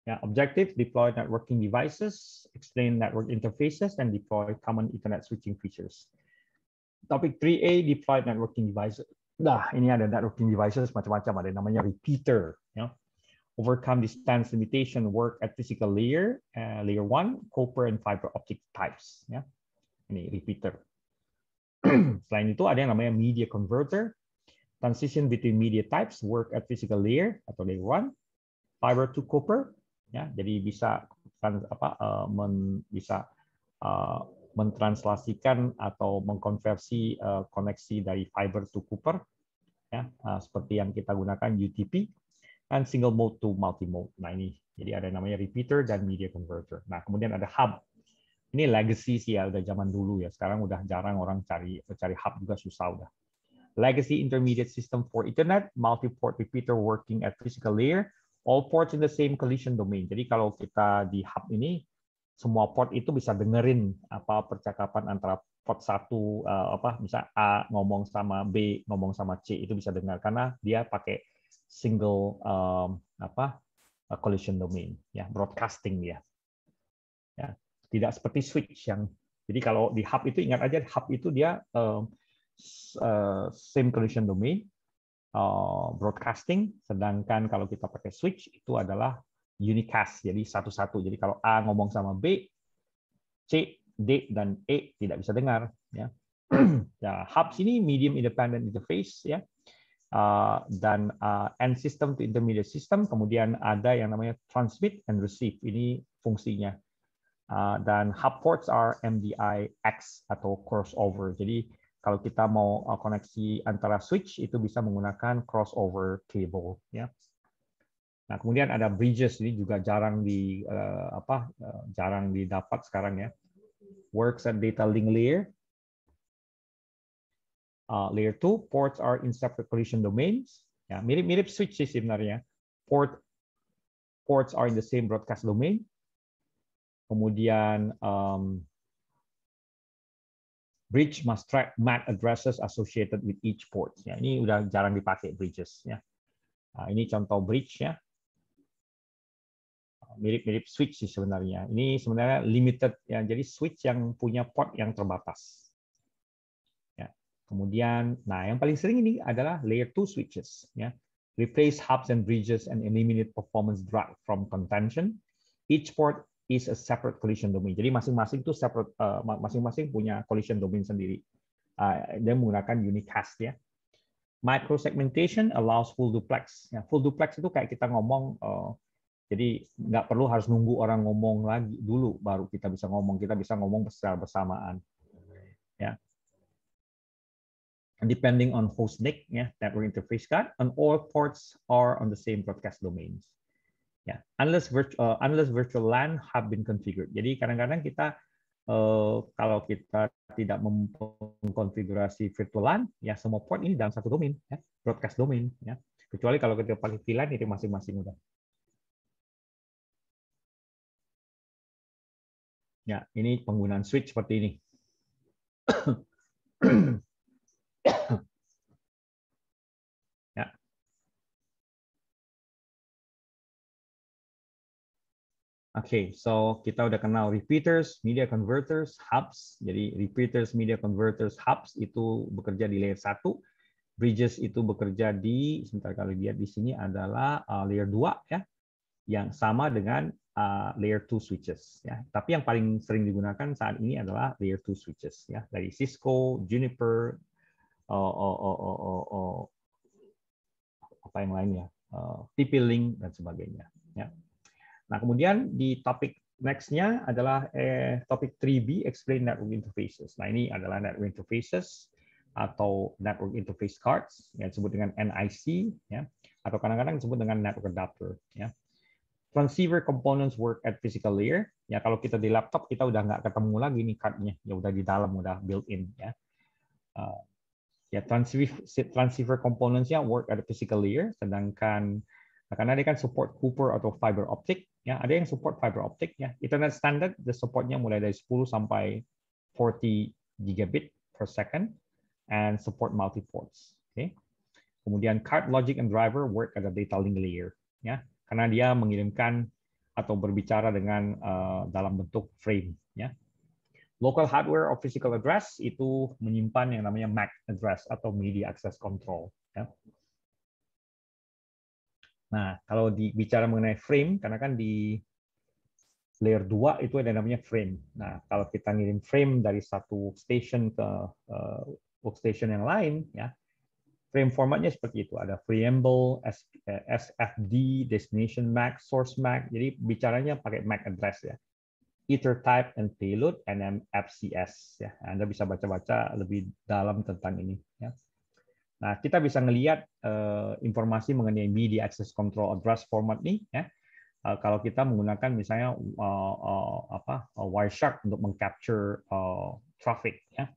Ya, objective deploy networking devices, explain network interfaces and deploy common Ethernet switching features. Topik 3A deploy networking devices. Nah, ini ada networking devices macam-macam, ada yang namanya repeater ya. Overcome distance limitation, work at physical layer, layer 1, copper and fiber optic types. Ya. Ini repeater. Selain itu ada yang namanya media converter, transition between media types, work at physical layer atau layer 1, fiber to copper. Ya, jadi bisa mentranslasikan atau mengkonversi koneksi dari fiber to copper. Ya, seperti yang kita gunakan UTP. And single mode to multi mode. Nah ini, jadi ada yang namanya repeater dan media converter. Nah kemudian ada hub. Ini legacy sih ya, udah zaman dulu ya. Sekarang udah jarang orang cari hub juga susah udah. Legacy intermediate system for Ethernet, multi-port repeater working at physical layer, all ports in the same collision domain. Jadi kalau kita di hub ini, semua port itu bisa dengerin apa percakapan antara port satu, misal A ngomong sama B, ngomong sama C, itu bisa dengar karena dia pakai single collision domain ya, broadcasting dia ya, tidak seperti switch yang jadi kalau di hub itu ingat aja hub itu dia same collision domain broadcasting, sedangkan kalau kita pakai switch itu adalah unicast, jadi satu-satu, jadi kalau A ngomong sama B, C, D dan E tidak bisa dengar ya. Ya, hub sini medium independent interface ya. Dan end system to intermediate system, kemudian ada yang namanya transmit and receive, ini fungsinya. Dan hub ports are MDI-X atau crossover. Jadi kalau kita mau koneksi antara switch itu bisa menggunakan crossover cable. Ya. Nah kemudian ada bridges, ini juga jarang didapat sekarang ya. Works at data link layer. Layer 2, ports are in separate collision domains. Ya, mirip-mirip switch sih sebenarnya. Ports are in the same broadcast domain. Kemudian bridge must track MAC addresses associated with each port. Ya, ini udah jarang dipakai bridges. Ya. Nah, ini contoh bridge ya. Mirip-mirip switch sih sebenarnya. Ini sebenarnya limited ya. Jadi switch yang punya port yang terbatas. Kemudian, nah yang paling sering ini adalah layer 2 switches. Ya. Replace hubs and bridges and eliminate performance drag from contention. Each port is a separate collision domain. Jadi masing-masing itu separate, masing-masing punya collision domain sendiri. Dia menggunakan unicast ya. Microsegmentation allows full duplex. Ya, full duplex itu kayak kita ngomong, jadi nggak perlu harus nunggu orang ngomong lagi dulu baru kita bisa ngomong secara bersamaan. Ya. Depending on host NIC, ya, network interface card, and all ports are on the same broadcast domains. Ya, unless virtual LAN have been configured. Jadi kadang-kadang kita kalau kita tidak mengkonfigurasi virtual LAN, ya semua port ini dalam satu domain, ya, broadcast domain. Ya. Kecuali kalau kita pakai VLAN itu masing-masing udah. Ya, ini penggunaan switch seperti ini. Ya. Oke, so kita udah kenal repeaters, media converters, hubs. Jadi repeaters, media converters, hubs itu bekerja di layer 1. Bridges itu bekerja di, sebentar kalau lihat di sini adalah layer 2 ya, yang sama dengan layer 2 switches ya. Tapi yang paling sering digunakan saat ini adalah layer 2 switches ya, dari Cisco, Juniper, apa yang lainnya, TP-Link dan sebagainya ya. Nah, kemudian di topik next-nya adalah topik 3B, Explain Network Interfaces. Nah, ini adalah network interfaces atau network interface cards yang disebut dengan NIC ya, atau kadang-kadang disebut dengan network adapter ya. Transceiver components work at physical layer. Ya, kalau kita di laptop kita udah nggak ketemu lagi nih cardnya, ya udah di dalam, udah built-in ya. Ya, transceiver components-nya work at physical layer, sedangkan karena dia kan support Cooper atau fiber optic, ya ada yang support fiber optic ya. Ethernet standard, the supportnya mulai dari 10 sampai 40 gigabit per second, and support multi-ports. Okay. Kemudian card logic and driver work at the data link layer, ya, karena dia mengirimkan atau berbicara dengan dalam bentuk frame, ya. Local hardware or physical address itu menyimpan yang namanya MAC address atau media access control, ya. Nah, kalau bicara mengenai frame, karena kan di layer 2 itu ada namanya frame. Nah, kalau kita ngirim frame dari satu workstation ke workstation yang lain, ya, frame formatnya seperti itu. Ada preamble, SFD, destination MAC, source MAC. Jadi bicaranya pakai MAC address ya. Ether type and payload, NMFCS. Ya, Anda bisa baca-baca lebih dalam tentang ini. Ya. Nah, kita bisa ngelihat informasi mengenai media access control address format nih, ya. Kalau kita menggunakan misalnya Wireshark untuk mengcapture traffic, ya.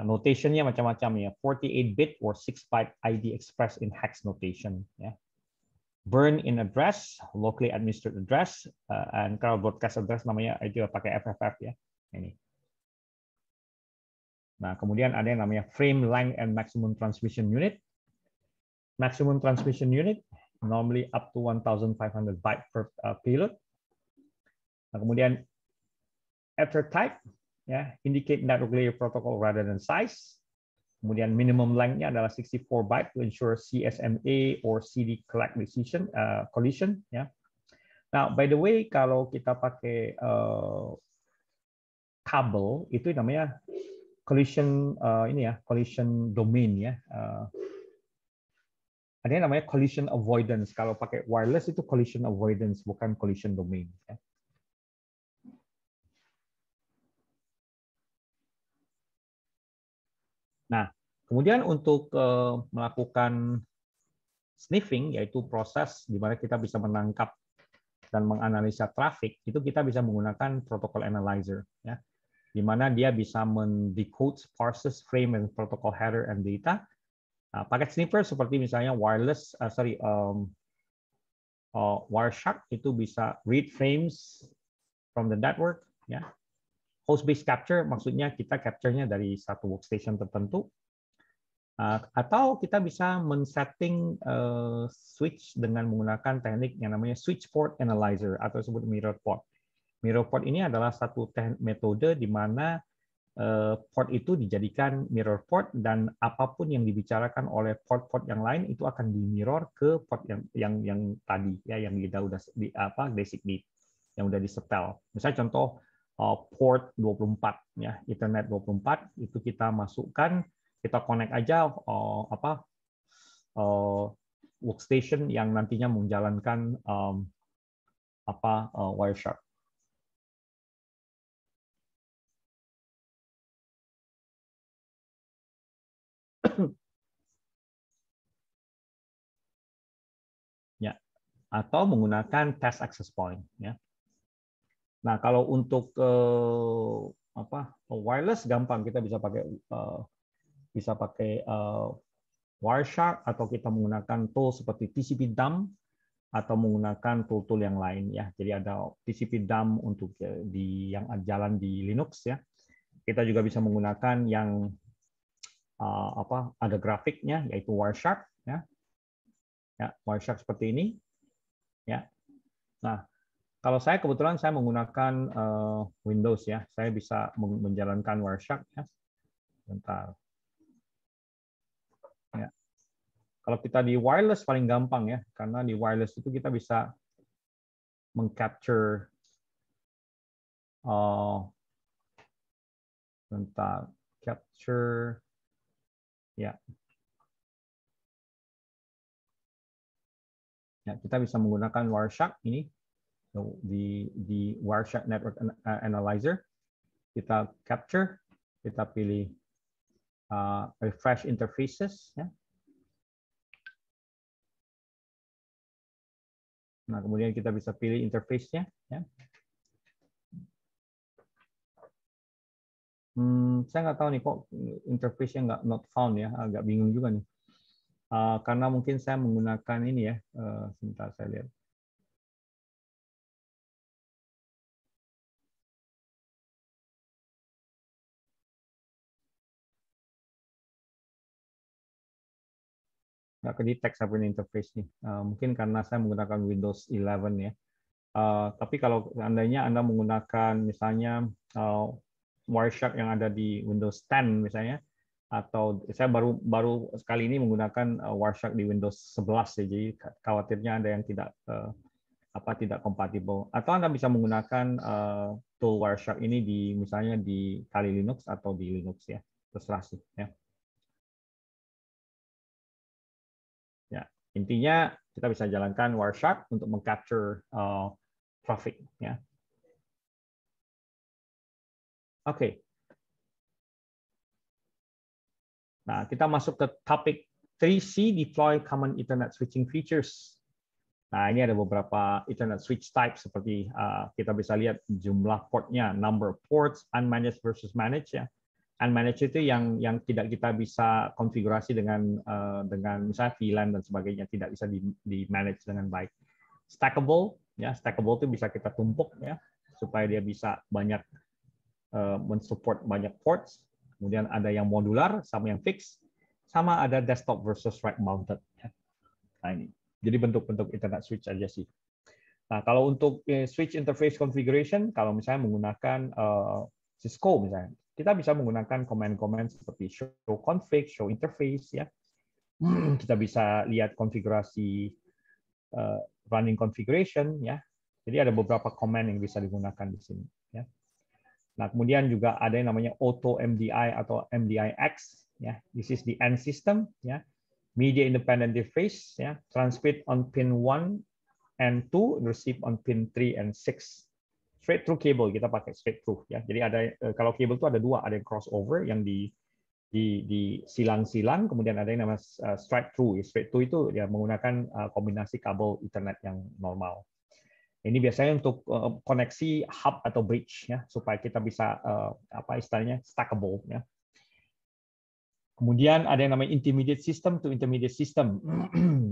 Notationnya macam-macam ya, 48-bit or 6-byte ID expressed in hex notation, ya. Burn in address, locally administered address, and kalau broadcast address namanya itu pakai FFF ya, ini. Nah, kemudian ada yang namanya frame length and maximum transmission unit. Maximum transmission unit normally up to 1,500 byte per payload. Nah, kemudian ether type, ya, indicate network layer protocol rather than size. Kemudian minimum length-nya adalah 64 byte to ensure CSMA or CD collect collision. Ya. Nah, by the way, kalau kita pakai kabel itu namanya collision collision domain ya. Ada yang namanya collision avoidance. Kalau pakai wireless itu collision avoidance, bukan collision domain. Ya. Nah, kemudian untuk melakukan sniffing, yaitu proses di mana kita bisa menangkap dan menganalisa traffic, itu kita bisa menggunakan protocol analyzer. Ya. Di mana dia bisa mendecode, parses, frame, and protocol header and data. Nah, paket sniffer seperti misalnya Wireshark itu bisa read frames from the network. Ya. Host-based capture maksudnya kita capture-nya dari satu workstation tertentu. Atau kita bisa men-setting switch dengan menggunakan teknik yang namanya switch port analyzer atau disebut mirror port. Mirror port ini adalah satu metode di mana port itu dijadikan mirror port dan apapun yang dibicarakan oleh port-port yang lain itu akan di-mirror ke port yang tadi ya, yang kita udah designate, yang udah disetel. Misalnya contoh port 24 ya, Ethernet 24 itu kita masukkan, kita connect aja workstation yang nantinya menjalankan Wireshark. Ya, atau menggunakan test access point ya. Nah, kalau untuk wireless gampang, kita bisa pakai Wireshark atau kita menggunakan tool seperti TCP dump atau menggunakan tool-tool yang lain ya. Jadi ada TCP dump untuk yang jalan di Linux ya. Kita juga bisa menggunakan yang ada grafiknya yaitu Wireshark ya. Ya, Wireshark seperti ini ya. Nah, kalau saya kebetulan saya menggunakan Windows ya. Saya bisa menjalankan Wireshark ya. Bentar. Ya. Kalau kita di wireless paling gampang ya, karena di wireless itu kita bisa mengcapture capture ya. Ya, kita bisa menggunakan Wireshark ini di Wireshark Network Analyzer. Kita capture, kita pilih refresh interfaces ya. Nah, kemudian kita bisa pilih interface-nya ya. Saya nggak tahu nih kok interface-nya nggak not found ya, agak bingung juga nih. Karena mungkin saya menggunakan ini ya, sebentar saya lihat. Nggak ke-detect saya punya interface nih. Mungkin karena saya menggunakan Windows 11 ya. Tapi kalau seandainya Anda menggunakan misalnya Wireshark yang ada di Windows 10 misalnya, atau saya baru sekali ini menggunakan Wireshark di Windows 11 ya, jadi khawatirnya ada yang tidak kompatibel. Atau Anda bisa menggunakan tool Wireshark ini misalnya di Kali Linux atau di Linux ya, terserah sih ya. Ya, intinya kita bisa jalankan Wireshark untuk mengcapture traffic ya. Oke. Nah, kita masuk ke topik 3C, deploy common Ethernet switching features. Nah, ini ada beberapa Ethernet switch type seperti kita bisa lihat jumlah portnya, number of ports, unmanaged versus managed ya. Unmanaged itu yang tidak kita bisa konfigurasi dengan misalnya VLAN dan sebagainya, tidak bisa di manage dengan baik. Stackable ya, stackable itu bisa kita tumpuk ya supaya dia bisa banyak mensupport banyak ports. Kemudian ada yang modular sama yang fix, sama ada desktop versus rack mounted. Nah ini, jadi bentuk-bentuk Ethernet switch aja sih. Nah kalau untuk switch interface configuration, kalau misalnya menggunakan Cisco misalnya, kita bisa menggunakan command-command seperti show config, show interface ya. Kita bisa lihat konfigurasi running configuration ya. Jadi ada beberapa command yang bisa digunakan di sini ya. Nah, kemudian juga ada yang namanya auto MDI atau MDIX ya. This is the end system ya. Media independent interface ya. Transmit on pin 1 and 2, receive on pin 3 and 6. Straight through cable kita pakai straight through ya. Jadi ada kalau cable itu ada dua, ada yang crossover yang di silang-silang, kemudian ada yang namanya straight through. Straight through itu ya menggunakan kombinasi kabel Ethernet yang normal. Ini biasanya untuk koneksi hub atau bridge ya, supaya kita bisa istilahnya stackable ya. Kemudian ada yang namanya intermediate system to intermediate system.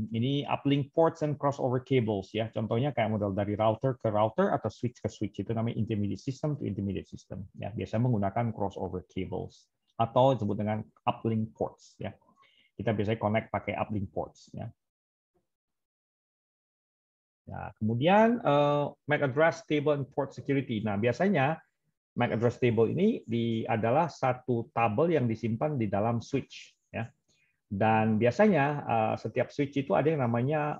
Ini uplink ports and crossover cables ya. Contohnya kayak model dari router ke router atau switch ke switch, itu namanya intermediate system to intermediate system ya. Biasanya menggunakan crossover cables atau disebut dengan uplink ports ya. Kita biasanya connect pakai uplink ports ya. Nah, kemudian MAC address table and port security. Nah, biasanya MAC address table ini adalah satu tabel yang disimpan di dalam switch ya. Dan biasanya setiap switch itu ada yang namanya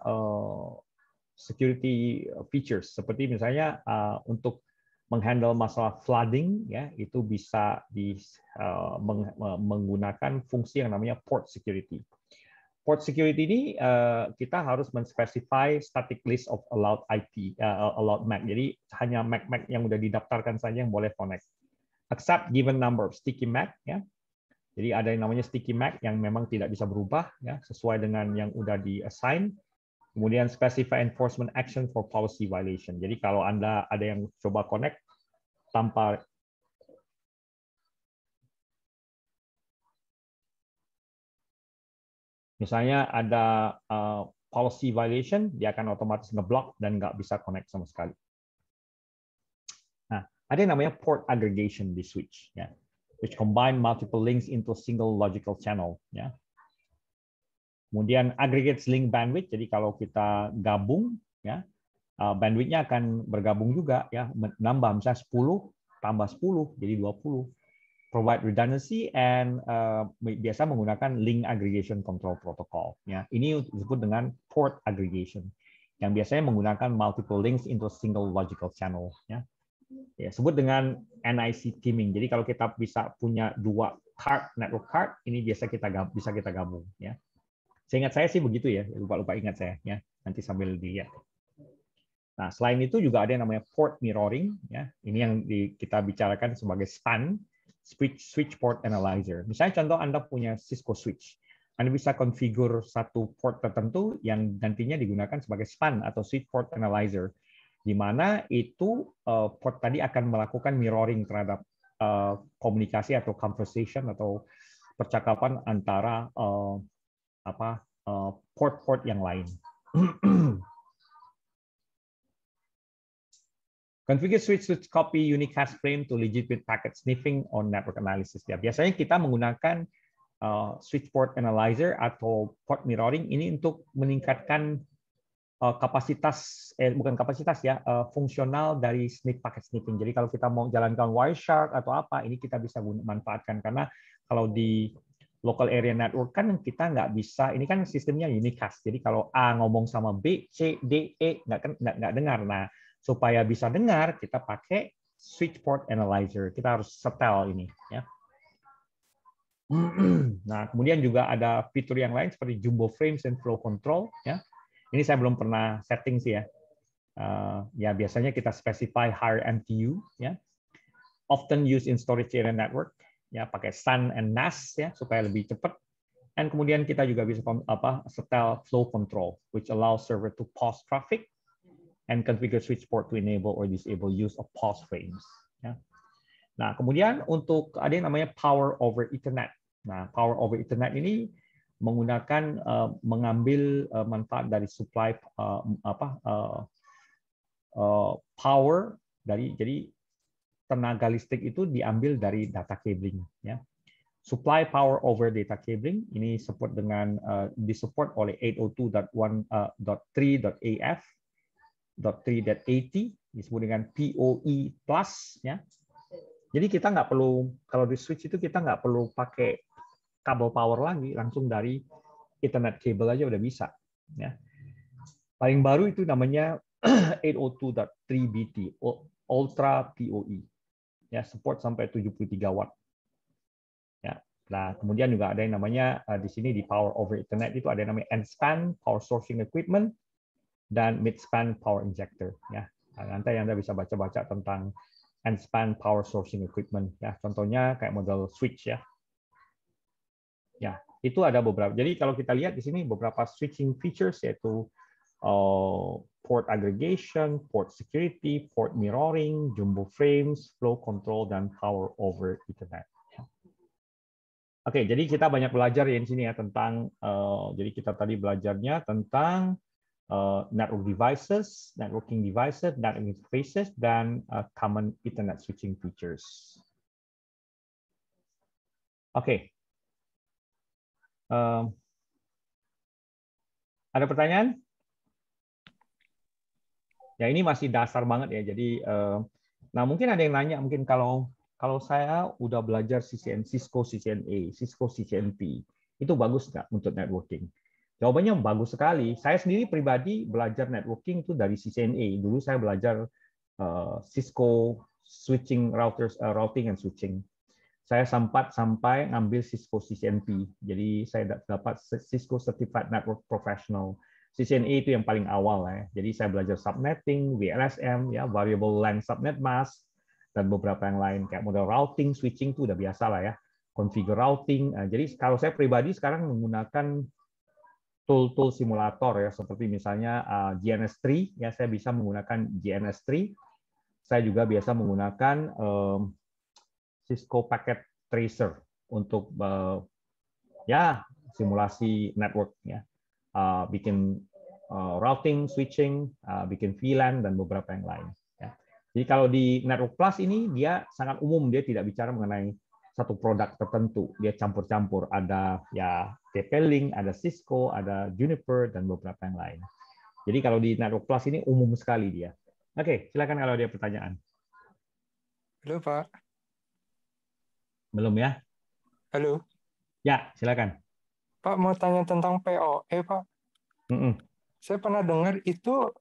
security features, seperti misalnya untuk menghandle masalah flooding ya, itu bisa menggunakan fungsi yang namanya port security. Port security ini kita harus menspesify static list of allowed IP, allowed MAC. Jadi hanya MAC yang sudah didaftarkan saja yang boleh connect. Accept given number of sticky MAC. Ya. Jadi ada yang namanya sticky MAC yang memang tidak bisa berubah, ya, sesuai dengan yang sudah di-assign. Kemudian specify enforcement action for policy violation. Jadi kalau Anda ada yang coba connect tanpa Misalnya ada policy violation, dia akan otomatis ngeblock dan nggak bisa connect sama sekali. Nah, ada yang namanya port aggregation di switch, ya, which combine multiple links into single logical channel. Ya. Kemudian aggregates link bandwidth, jadi kalau kita gabung, ya, bandwidth-nya akan bergabung juga, ya, menambah misalnya 10 tambah 10 jadi 20. Provide redundancy and biasa menggunakan link aggregation control protocol. Ya, ini disebut dengan port aggregation yang biasanya menggunakan multiple links into single logical channel. Ya, ya sebut dengan NIC teaming. Jadi kalau kita bisa punya dua card network card, ini biasa bisa kita gabung. Ya, seingat saya sih begitu ya. Lupa ingat saya. Ya, nanti sambil dilihat. Nah, selain itu juga ada yang namanya port mirroring. Ya, ini yang kita bicarakan sebagai SPAN. Switch port analyzer. Misalnya contoh Anda punya Cisco switch. Anda bisa konfigur satu port tertentu yang nantinya digunakan sebagai SPAN atau switch port analyzer, di mana itu port tadi akan melakukan mirroring terhadap komunikasi atau conversation atau percakapan antara port-port yang lain. Configure switch to copy unique hash frame to legitimate packet sniffing on network analysis. Ya, biasanya kita menggunakan switch port analyzer atau port mirroring ini untuk meningkatkan kapasitas, bukan kapasitas ya, fungsional dari sniff packet sniffing. Jadi kalau kita mau jalankan Wireshark atau apa, ini kita bisa manfaatkan karena kalau di local area network kan kita nggak bisa, ini kan sistemnya unicast. Jadi kalau A ngomong sama B, C, D, E nggak dengar. Nah, supaya bisa dengar, kita pakai switch port analyzer. Kita harus setel ini. Ya. Nah, kemudian juga ada fitur yang lain seperti jumbo frames and flow control. Ya. Ini saya belum pernah setting sih ya. Ya biasanya kita specify higher MTU. Ya. Often used in storage area network. Ya, pakai SAN and NAS ya supaya lebih cepat. Dan kemudian kita juga bisa setel flow control, which allows server to pause traffic and configure switch port to enable or disable use of pause frames. Ya. Nah, kemudian untuk ada yang namanya power over Ethernet. Nah, power over Ethernet ini menggunakan mengambil manfaat dari supply power dari jadi tenaga listrik itu diambil dari data cabling. Ya. Supply power over data cabling ini support dengan disupport oleh 802.1.3.AF. .3.80 disebut dengan PoE plus ya. Jadi kita nggak perlu, kalau di switch itu kita nggak perlu pakai kabel power lagi, langsung dari Ethernet cable aja udah bisa ya. Paling baru itu namanya 802.3BT Ultra PoE ya, support sampai 73 watt ya. Nah, kemudian juga ada yang namanya di sini di power over Ethernet itu ada yang namanya N-span power sourcing equipment dan mid-span power injector. Ya, nanti Anda bisa baca-baca tentang N-span power sourcing equipment. Ya, contohnya kayak model switch ya. Ya, itu ada beberapa. Jadi kalau kita lihat di sini beberapa switching features yaitu port aggregation, port security, port mirroring, jumbo frames, flow control, dan power over Ethernet. Oke, jadi kita banyak belajar ya di sini ya tentang. Jadi kita tadi belajarnya tentang network devices, networking devices, network interfaces, dan common Ethernet switching features. Oke. Ada pertanyaan? Ya ini masih dasar banget ya. Jadi, nah mungkin ada yang nanya, mungkin kalau saya udah belajar Cisco CCNA, Cisco CCNP, itu bagus nggak untuk networking? Jawabannya bagus sekali. Saya sendiri pribadi belajar networking itu dari CCNA. Dulu saya belajar Cisco switching routers, routing and switching. Saya sempat sampai ngambil Cisco CCNP. Jadi saya dapat Cisco Certified Network Professional. CCNA itu yang paling awal ya. Jadi saya belajar subnetting, VLSM, ya, variable length subnet mask, dan beberapa yang lain kayak model routing, switching itu udah biasa lah ya. Configure routing. Jadi kalau saya pribadi sekarang menggunakan tool simulator ya, seperti misalnya GNS3 ya, saya bisa menggunakan GNS3. Saya juga biasa menggunakan Cisco Packet Tracer untuk ya simulasi network ya, bikin routing, switching, bikin VLAN dan beberapa yang lain. Ya. Jadi kalau di Network Plus ini dia sangat umum, dia tidak bicara mengenai satu produk tertentu, dia campur-campur, ada ya TP-Link, ada Cisco, ada Juniper dan beberapa yang lain. Jadi kalau di Network Plus ini umum sekali dia. Oke, silakan kalau ada pertanyaan.
Halo Pak.
Belum ya?
Halo.
Ya, silakan.
Pak mau tanya tentang PoE Pak. Saya pernah dengar itu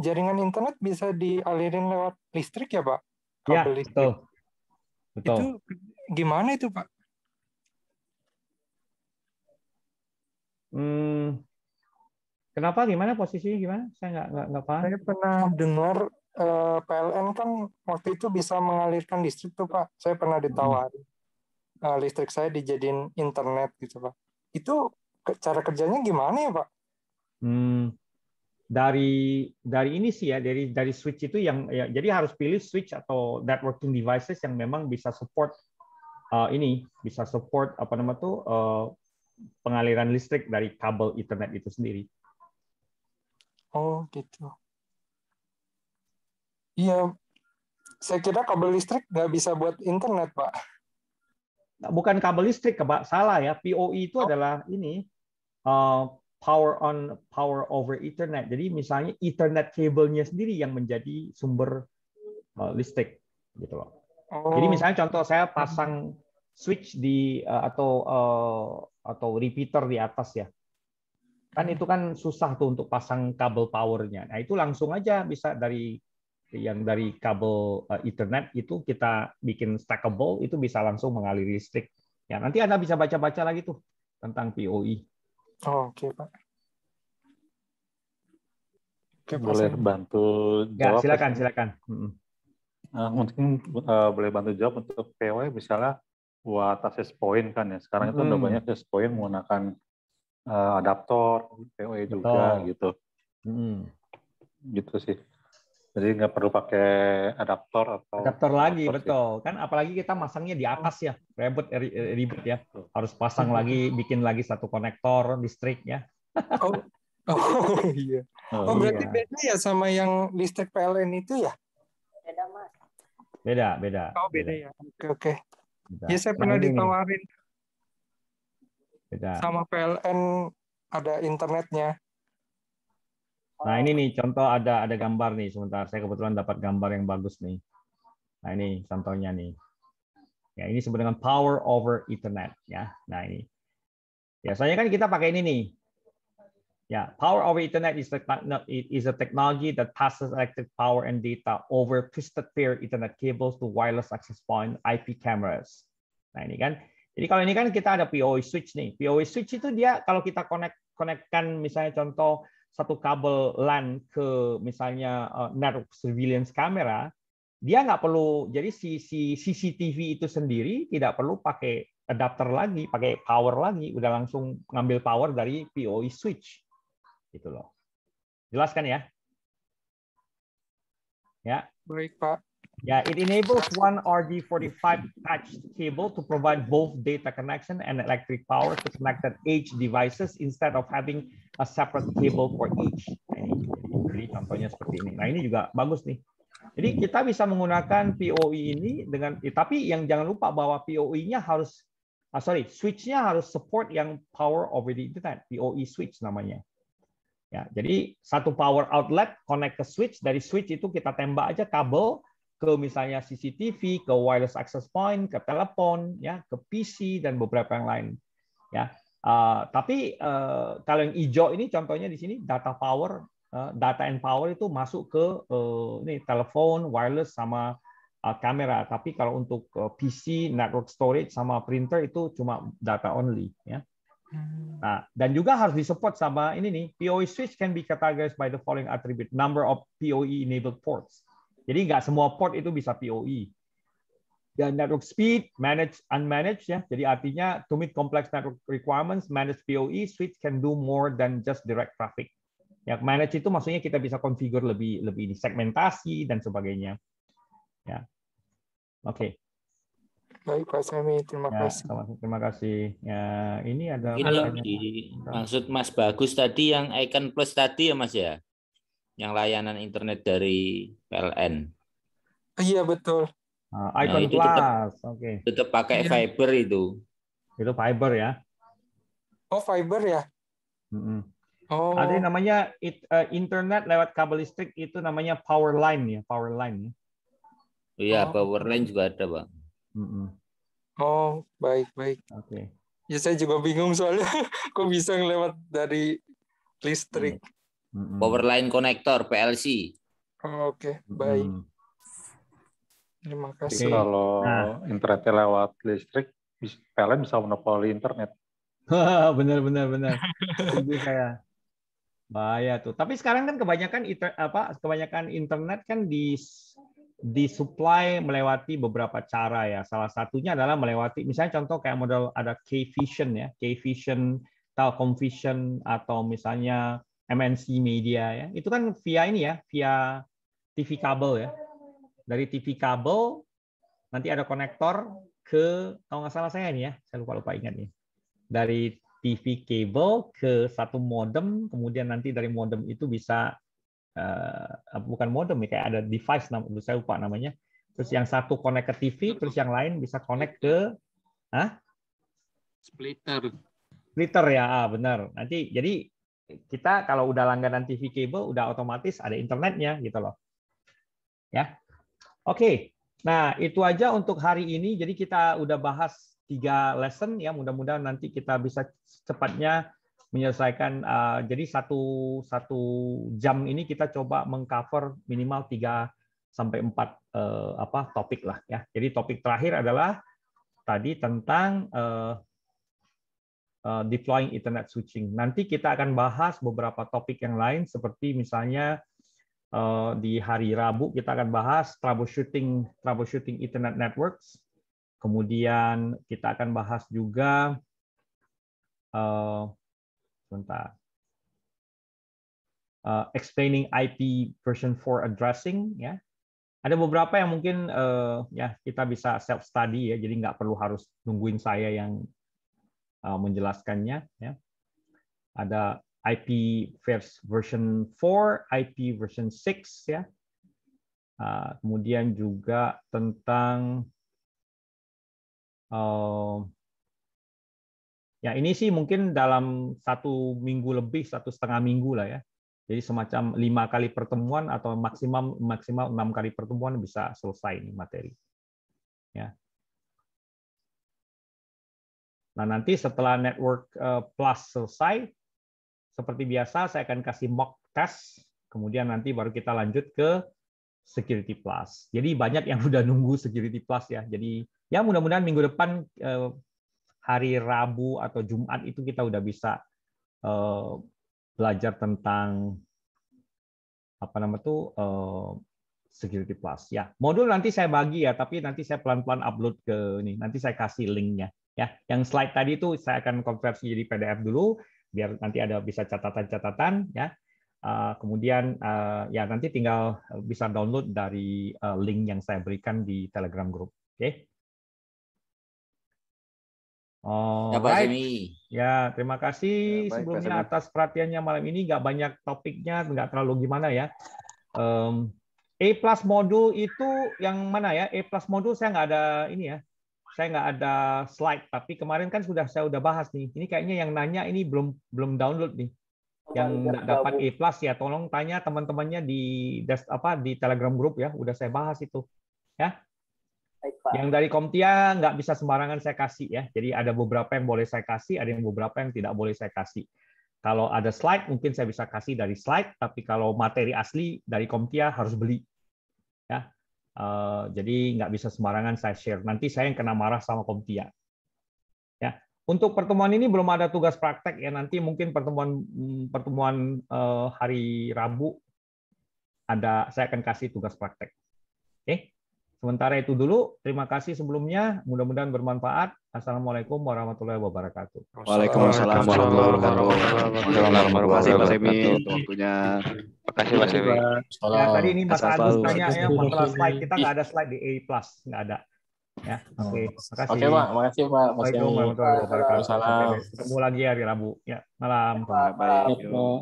jaringan internet bisa dialirin lewat listrik ya Pak?
Ya,
Kabel listrik.
Betul.
Itu gimana itu Pak?
Kenapa? Gimana posisinya? Gimana? Saya nggak paham.
Saya pernah dengar PLN kan waktu itu bisa mengalirkan listrik tuh Pak. Saya pernah ditawarin listrik saya dijadiin internet gitu Pak. Itu cara kerjanya gimana ya Pak?
Dari ini sih ya, dari switch itu yang ya, jadi harus pilih switch atau networking devices yang memang bisa support bisa support apa nama tuh pengaliran listrik dari kabel Ethernet itu sendiri.
Oh gitu. Iya, saya kira kabel listrik nggak bisa buat internet Pak.
Bukan kabel listrik, Pak, salah ya. PoE itu adalah ini power over Ethernet. Jadi misalnya Ethernet kabelnya sendiri yang menjadi sumber listrik, gitu loh. Jadi misalnya contoh saya pasang switch di atau repeater di atas ya, kan itu kan susah tuh untuk pasang kabel powernya. Nah itu langsung aja bisa dari kabel Ethernet itu kita bikin stackable, itu bisa langsung mengaliri listrik. Ya nanti Anda bisa baca-baca lagi tuh tentang PoE.
Oke Pak.
Boleh bantu jawab?
Ya silakan.
Mungkin boleh bantu jawab untuk PoE misalnya buat access point kan ya. Sekarang itu udah banyak access point menggunakan adaptor PoE juga gitu. Gitu sih. Jadi nggak perlu pakai adaptor
lagi, betul. Kan apalagi kita masangnya di atas ya, ribet ya. Harus pasang lagi, bikin lagi satu konektor listrik ya.
Iya. Berarti beda ya sama yang listrik PLN itu ya?
Beda Mas.
Beda.
Beda ya. Oke. Ya saya pernah ditawarin.
Beda.
Sama PLN ada internetnya.
Nah ini nih contoh ada gambar nih, sebentar saya kebetulan dapat gambar yang bagus nih. Nah ini contohnya nih. Ya ini disebut dengan power over Ethernet ya. Nah ini. Biasanya kan kita pakai ini nih. Ya, power over Ethernet is a technology that passes electric power and data over twisted pair Ethernet cables to wireless access point IP cameras. Nah ini kan. Jadi kalau ini kan kita ada PoE switch nih. PoE switch itu dia kalau kita konekkan misalnya contoh satu kabel LAN ke misalnya network surveillance kamera, dia nggak perlu, jadi si CCTV itu sendiri tidak perlu pakai adapter lagi, pakai power lagi, udah langsung ngambil power dari PoE switch, gitu loh. Jelas kan ya? Ya.
Baik Pak.
Yeah, it enables one RJ45 patched cable to provide both data connection and electric power to connected edge devices instead of having a separate cable for each. Jadi contohnya seperti ini. Nah ini juga bagus nih. Jadi kita bisa menggunakan PoE ini dengan, tapi yang jangan lupa bahwa PoE-nya harus, switch-nya harus support yang power over the internet, PoE switch namanya. Ya, jadi satu power outlet connect ke switch, dari switch itu kita tembak aja kabel ke misalnya CCTV, ke wireless access point, ke telepon, ya, ke PC dan beberapa yang lain. Ya, tapi kalau yang hijau ini contohnya di sini data and power itu masuk ke ini telepon, wireless sama kamera. Tapi kalau untuk PC, network storage sama printer itu cuma data only. Ya. Nah, dan juga harus disupport sama ini nih, PoE switch can be categorized by the following attribute: number of PoE enabled ports. Jadi nggak semua port itu bisa PoE. Dan network speed, managed, unmanaged ya. Jadi artinya to meet complex network requirements, managed PoE switch can do more than just direct traffic. Ya, manage itu maksudnya kita bisa configure lebih ini segmentasi dan sebagainya. Ya. Oke.
Baik Pak Semi, terima
Ya,
kasih.
terima kasih. Ya, ini ada
Mungkin yang
pertanyaan.
maksud Mas Bagus tadi yang Icon Plus tadi ya Mas ya? Yang layanan internet dari PLN.
Iya betul.
Icon
itu
Plus, oke.
Tetap pakai
Iya.
fiber itu.
Itu fiber ya.
Oh fiber ya?
Mm-mm.
Oh.
Ada yang namanya internet lewat kabel listrik itu namanya power line ya, power line.
Iya,
Oh.
power line juga ada, Bang.
Mm-mm.
Oh, baik.
Oke.
Ya saya juga bingung soalnya kok bisa ngelewat dari listrik.
Mm-mm.
Power line konektor PLC.
Oh, oke, baik.
Mm-mm.
Terima
Jadi
kasih.
kalau
Nah.
internetnya lewat listrik, PLN bisa monopoli internet.
benar. Setuju saya. Bahaya tuh. Tapi sekarang kan kebanyakan internet kan disuplai melewati beberapa cara ya. Salah satunya adalah melewati, misalnya contoh kayak model ada K-Vision ya, K-Vision, Telkom Vision, atau misalnya MNC Media ya. Itu kan via ini ya, via TV kabel ya. Dari TV kabel nanti ada konektor ke, kalau nggak salah saya ini ya, saya lupa ingat nih. Dari TV kabel ke satu modem, kemudian nanti dari modem itu bisa bukan modem ya, kayak ada device saya lupa namanya. Terus yang satu connect ke TV, terus yang lain bisa connect ke splitter ya, benar. Nanti jadi kita kalau udah langganan TV kabel udah otomatis ada internetnya gitu loh. Ya. Oke. Nah, itu aja untuk hari ini. Jadi kita udah bahas 3 lesson ya, mudah-mudahan nanti kita bisa cepatnya menyelesaikan. Jadi satu jam ini kita coba mengcover minimal 3 sampai 4 topik lah ya. Jadi topik terakhir adalah tadi tentang deploying Ethernet switching. Nanti kita akan bahas beberapa topik yang lain seperti misalnya di hari Rabu kita akan bahas troubleshooting Ethernet networks. Kemudian kita akan bahas juga explaining IP version 4 addressing ya. Ada beberapa yang mungkin ya kita bisa self study ya, jadi nggak perlu harus nungguin saya yang menjelaskannya ya. Ada IP version 4, IP version 6 ya. Kemudian juga tentang ya ini sih mungkin dalam 1 minggu lebih, 1,5 minggu lah ya. Jadi semacam 5 kali pertemuan atau maksimal 6 kali pertemuan bisa selesai ini materi. Ya. Nah nanti setelah Network Plus selesai, seperti biasa saya akan kasih mock test, kemudian nanti baru kita lanjut ke Security Plus. Jadi banyak yang udah nunggu Security Plus ya. Jadi ya mudah-mudahan minggu depan hari Rabu atau Jumat itu kita udah bisa belajar tentang Security Plus ya. Modul nanti saya bagi ya, tapi nanti saya pelan-pelan upload ke ini. Nanti saya kasih linknya ya. Yang slide tadi itu saya akan konversi jadi PDF dulu biar nanti ada bisa catatan-catatan ya. Kemudian ya nanti tinggal bisa download dari link yang saya berikan di Telegram group. Oke. Right. Ya, terima kasih
Ya, baik,
sebelumnya
Pak
atas perhatiannya malam ini. Nggak banyak topiknya, nggak terlalu gimana ya. A+ modul itu yang mana ya? A+ modul saya nggak ada ini ya. Saya nggak ada slide, tapi kemarin kan saya udah bahas nih. Ini kayaknya yang nanya ini belum download nih. Yang nggak dapat A+ ya, tolong tanya teman-temannya di Telegram group ya. Udah saya bahas itu. Ya. Yang dari Komtia nggak bisa sembarangan saya kasih ya. Jadi ada beberapa yang boleh saya kasih, ada yang beberapa yang tidak boleh saya kasih. Kalau ada slide mungkin saya bisa kasih dari slide, tapi kalau materi asli dari Komtia harus beli. Ya. Jadi nggak bisa sembarangan saya share. Nanti saya yang kena marah sama Komtia. Ya. Untuk pertemuan ini belum ada tugas praktek ya. Nanti mungkin pertemuan hari Rabu saya akan kasih tugas praktek. Oke. Sementara itu dulu, terima kasih sebelumnya. Mudah-mudahan bermanfaat. Assalamualaikum warahmatullahi wabarakatuh.
Waalaikumsalam warahmatullahi wabarakatuh. Terima kasih Pak Semi untuk waktunya.
Terima kasih Pak Semi.
Ya, tadi ini Mas
Asal
Agus
selalu.
tanya ya masalah slide. Kita nggak ada slide di A+, nggak ada. Ya, oke. Makasih.
Oke, Pak. Makasih, Pak. Mas
Waalaikumsalam
Yami.
warahmatullahi wabarakatuh.
Waalaikumsalam.
Sampai ketemu lagi hari Rabu. Ya, malam.
Baik.
Pak.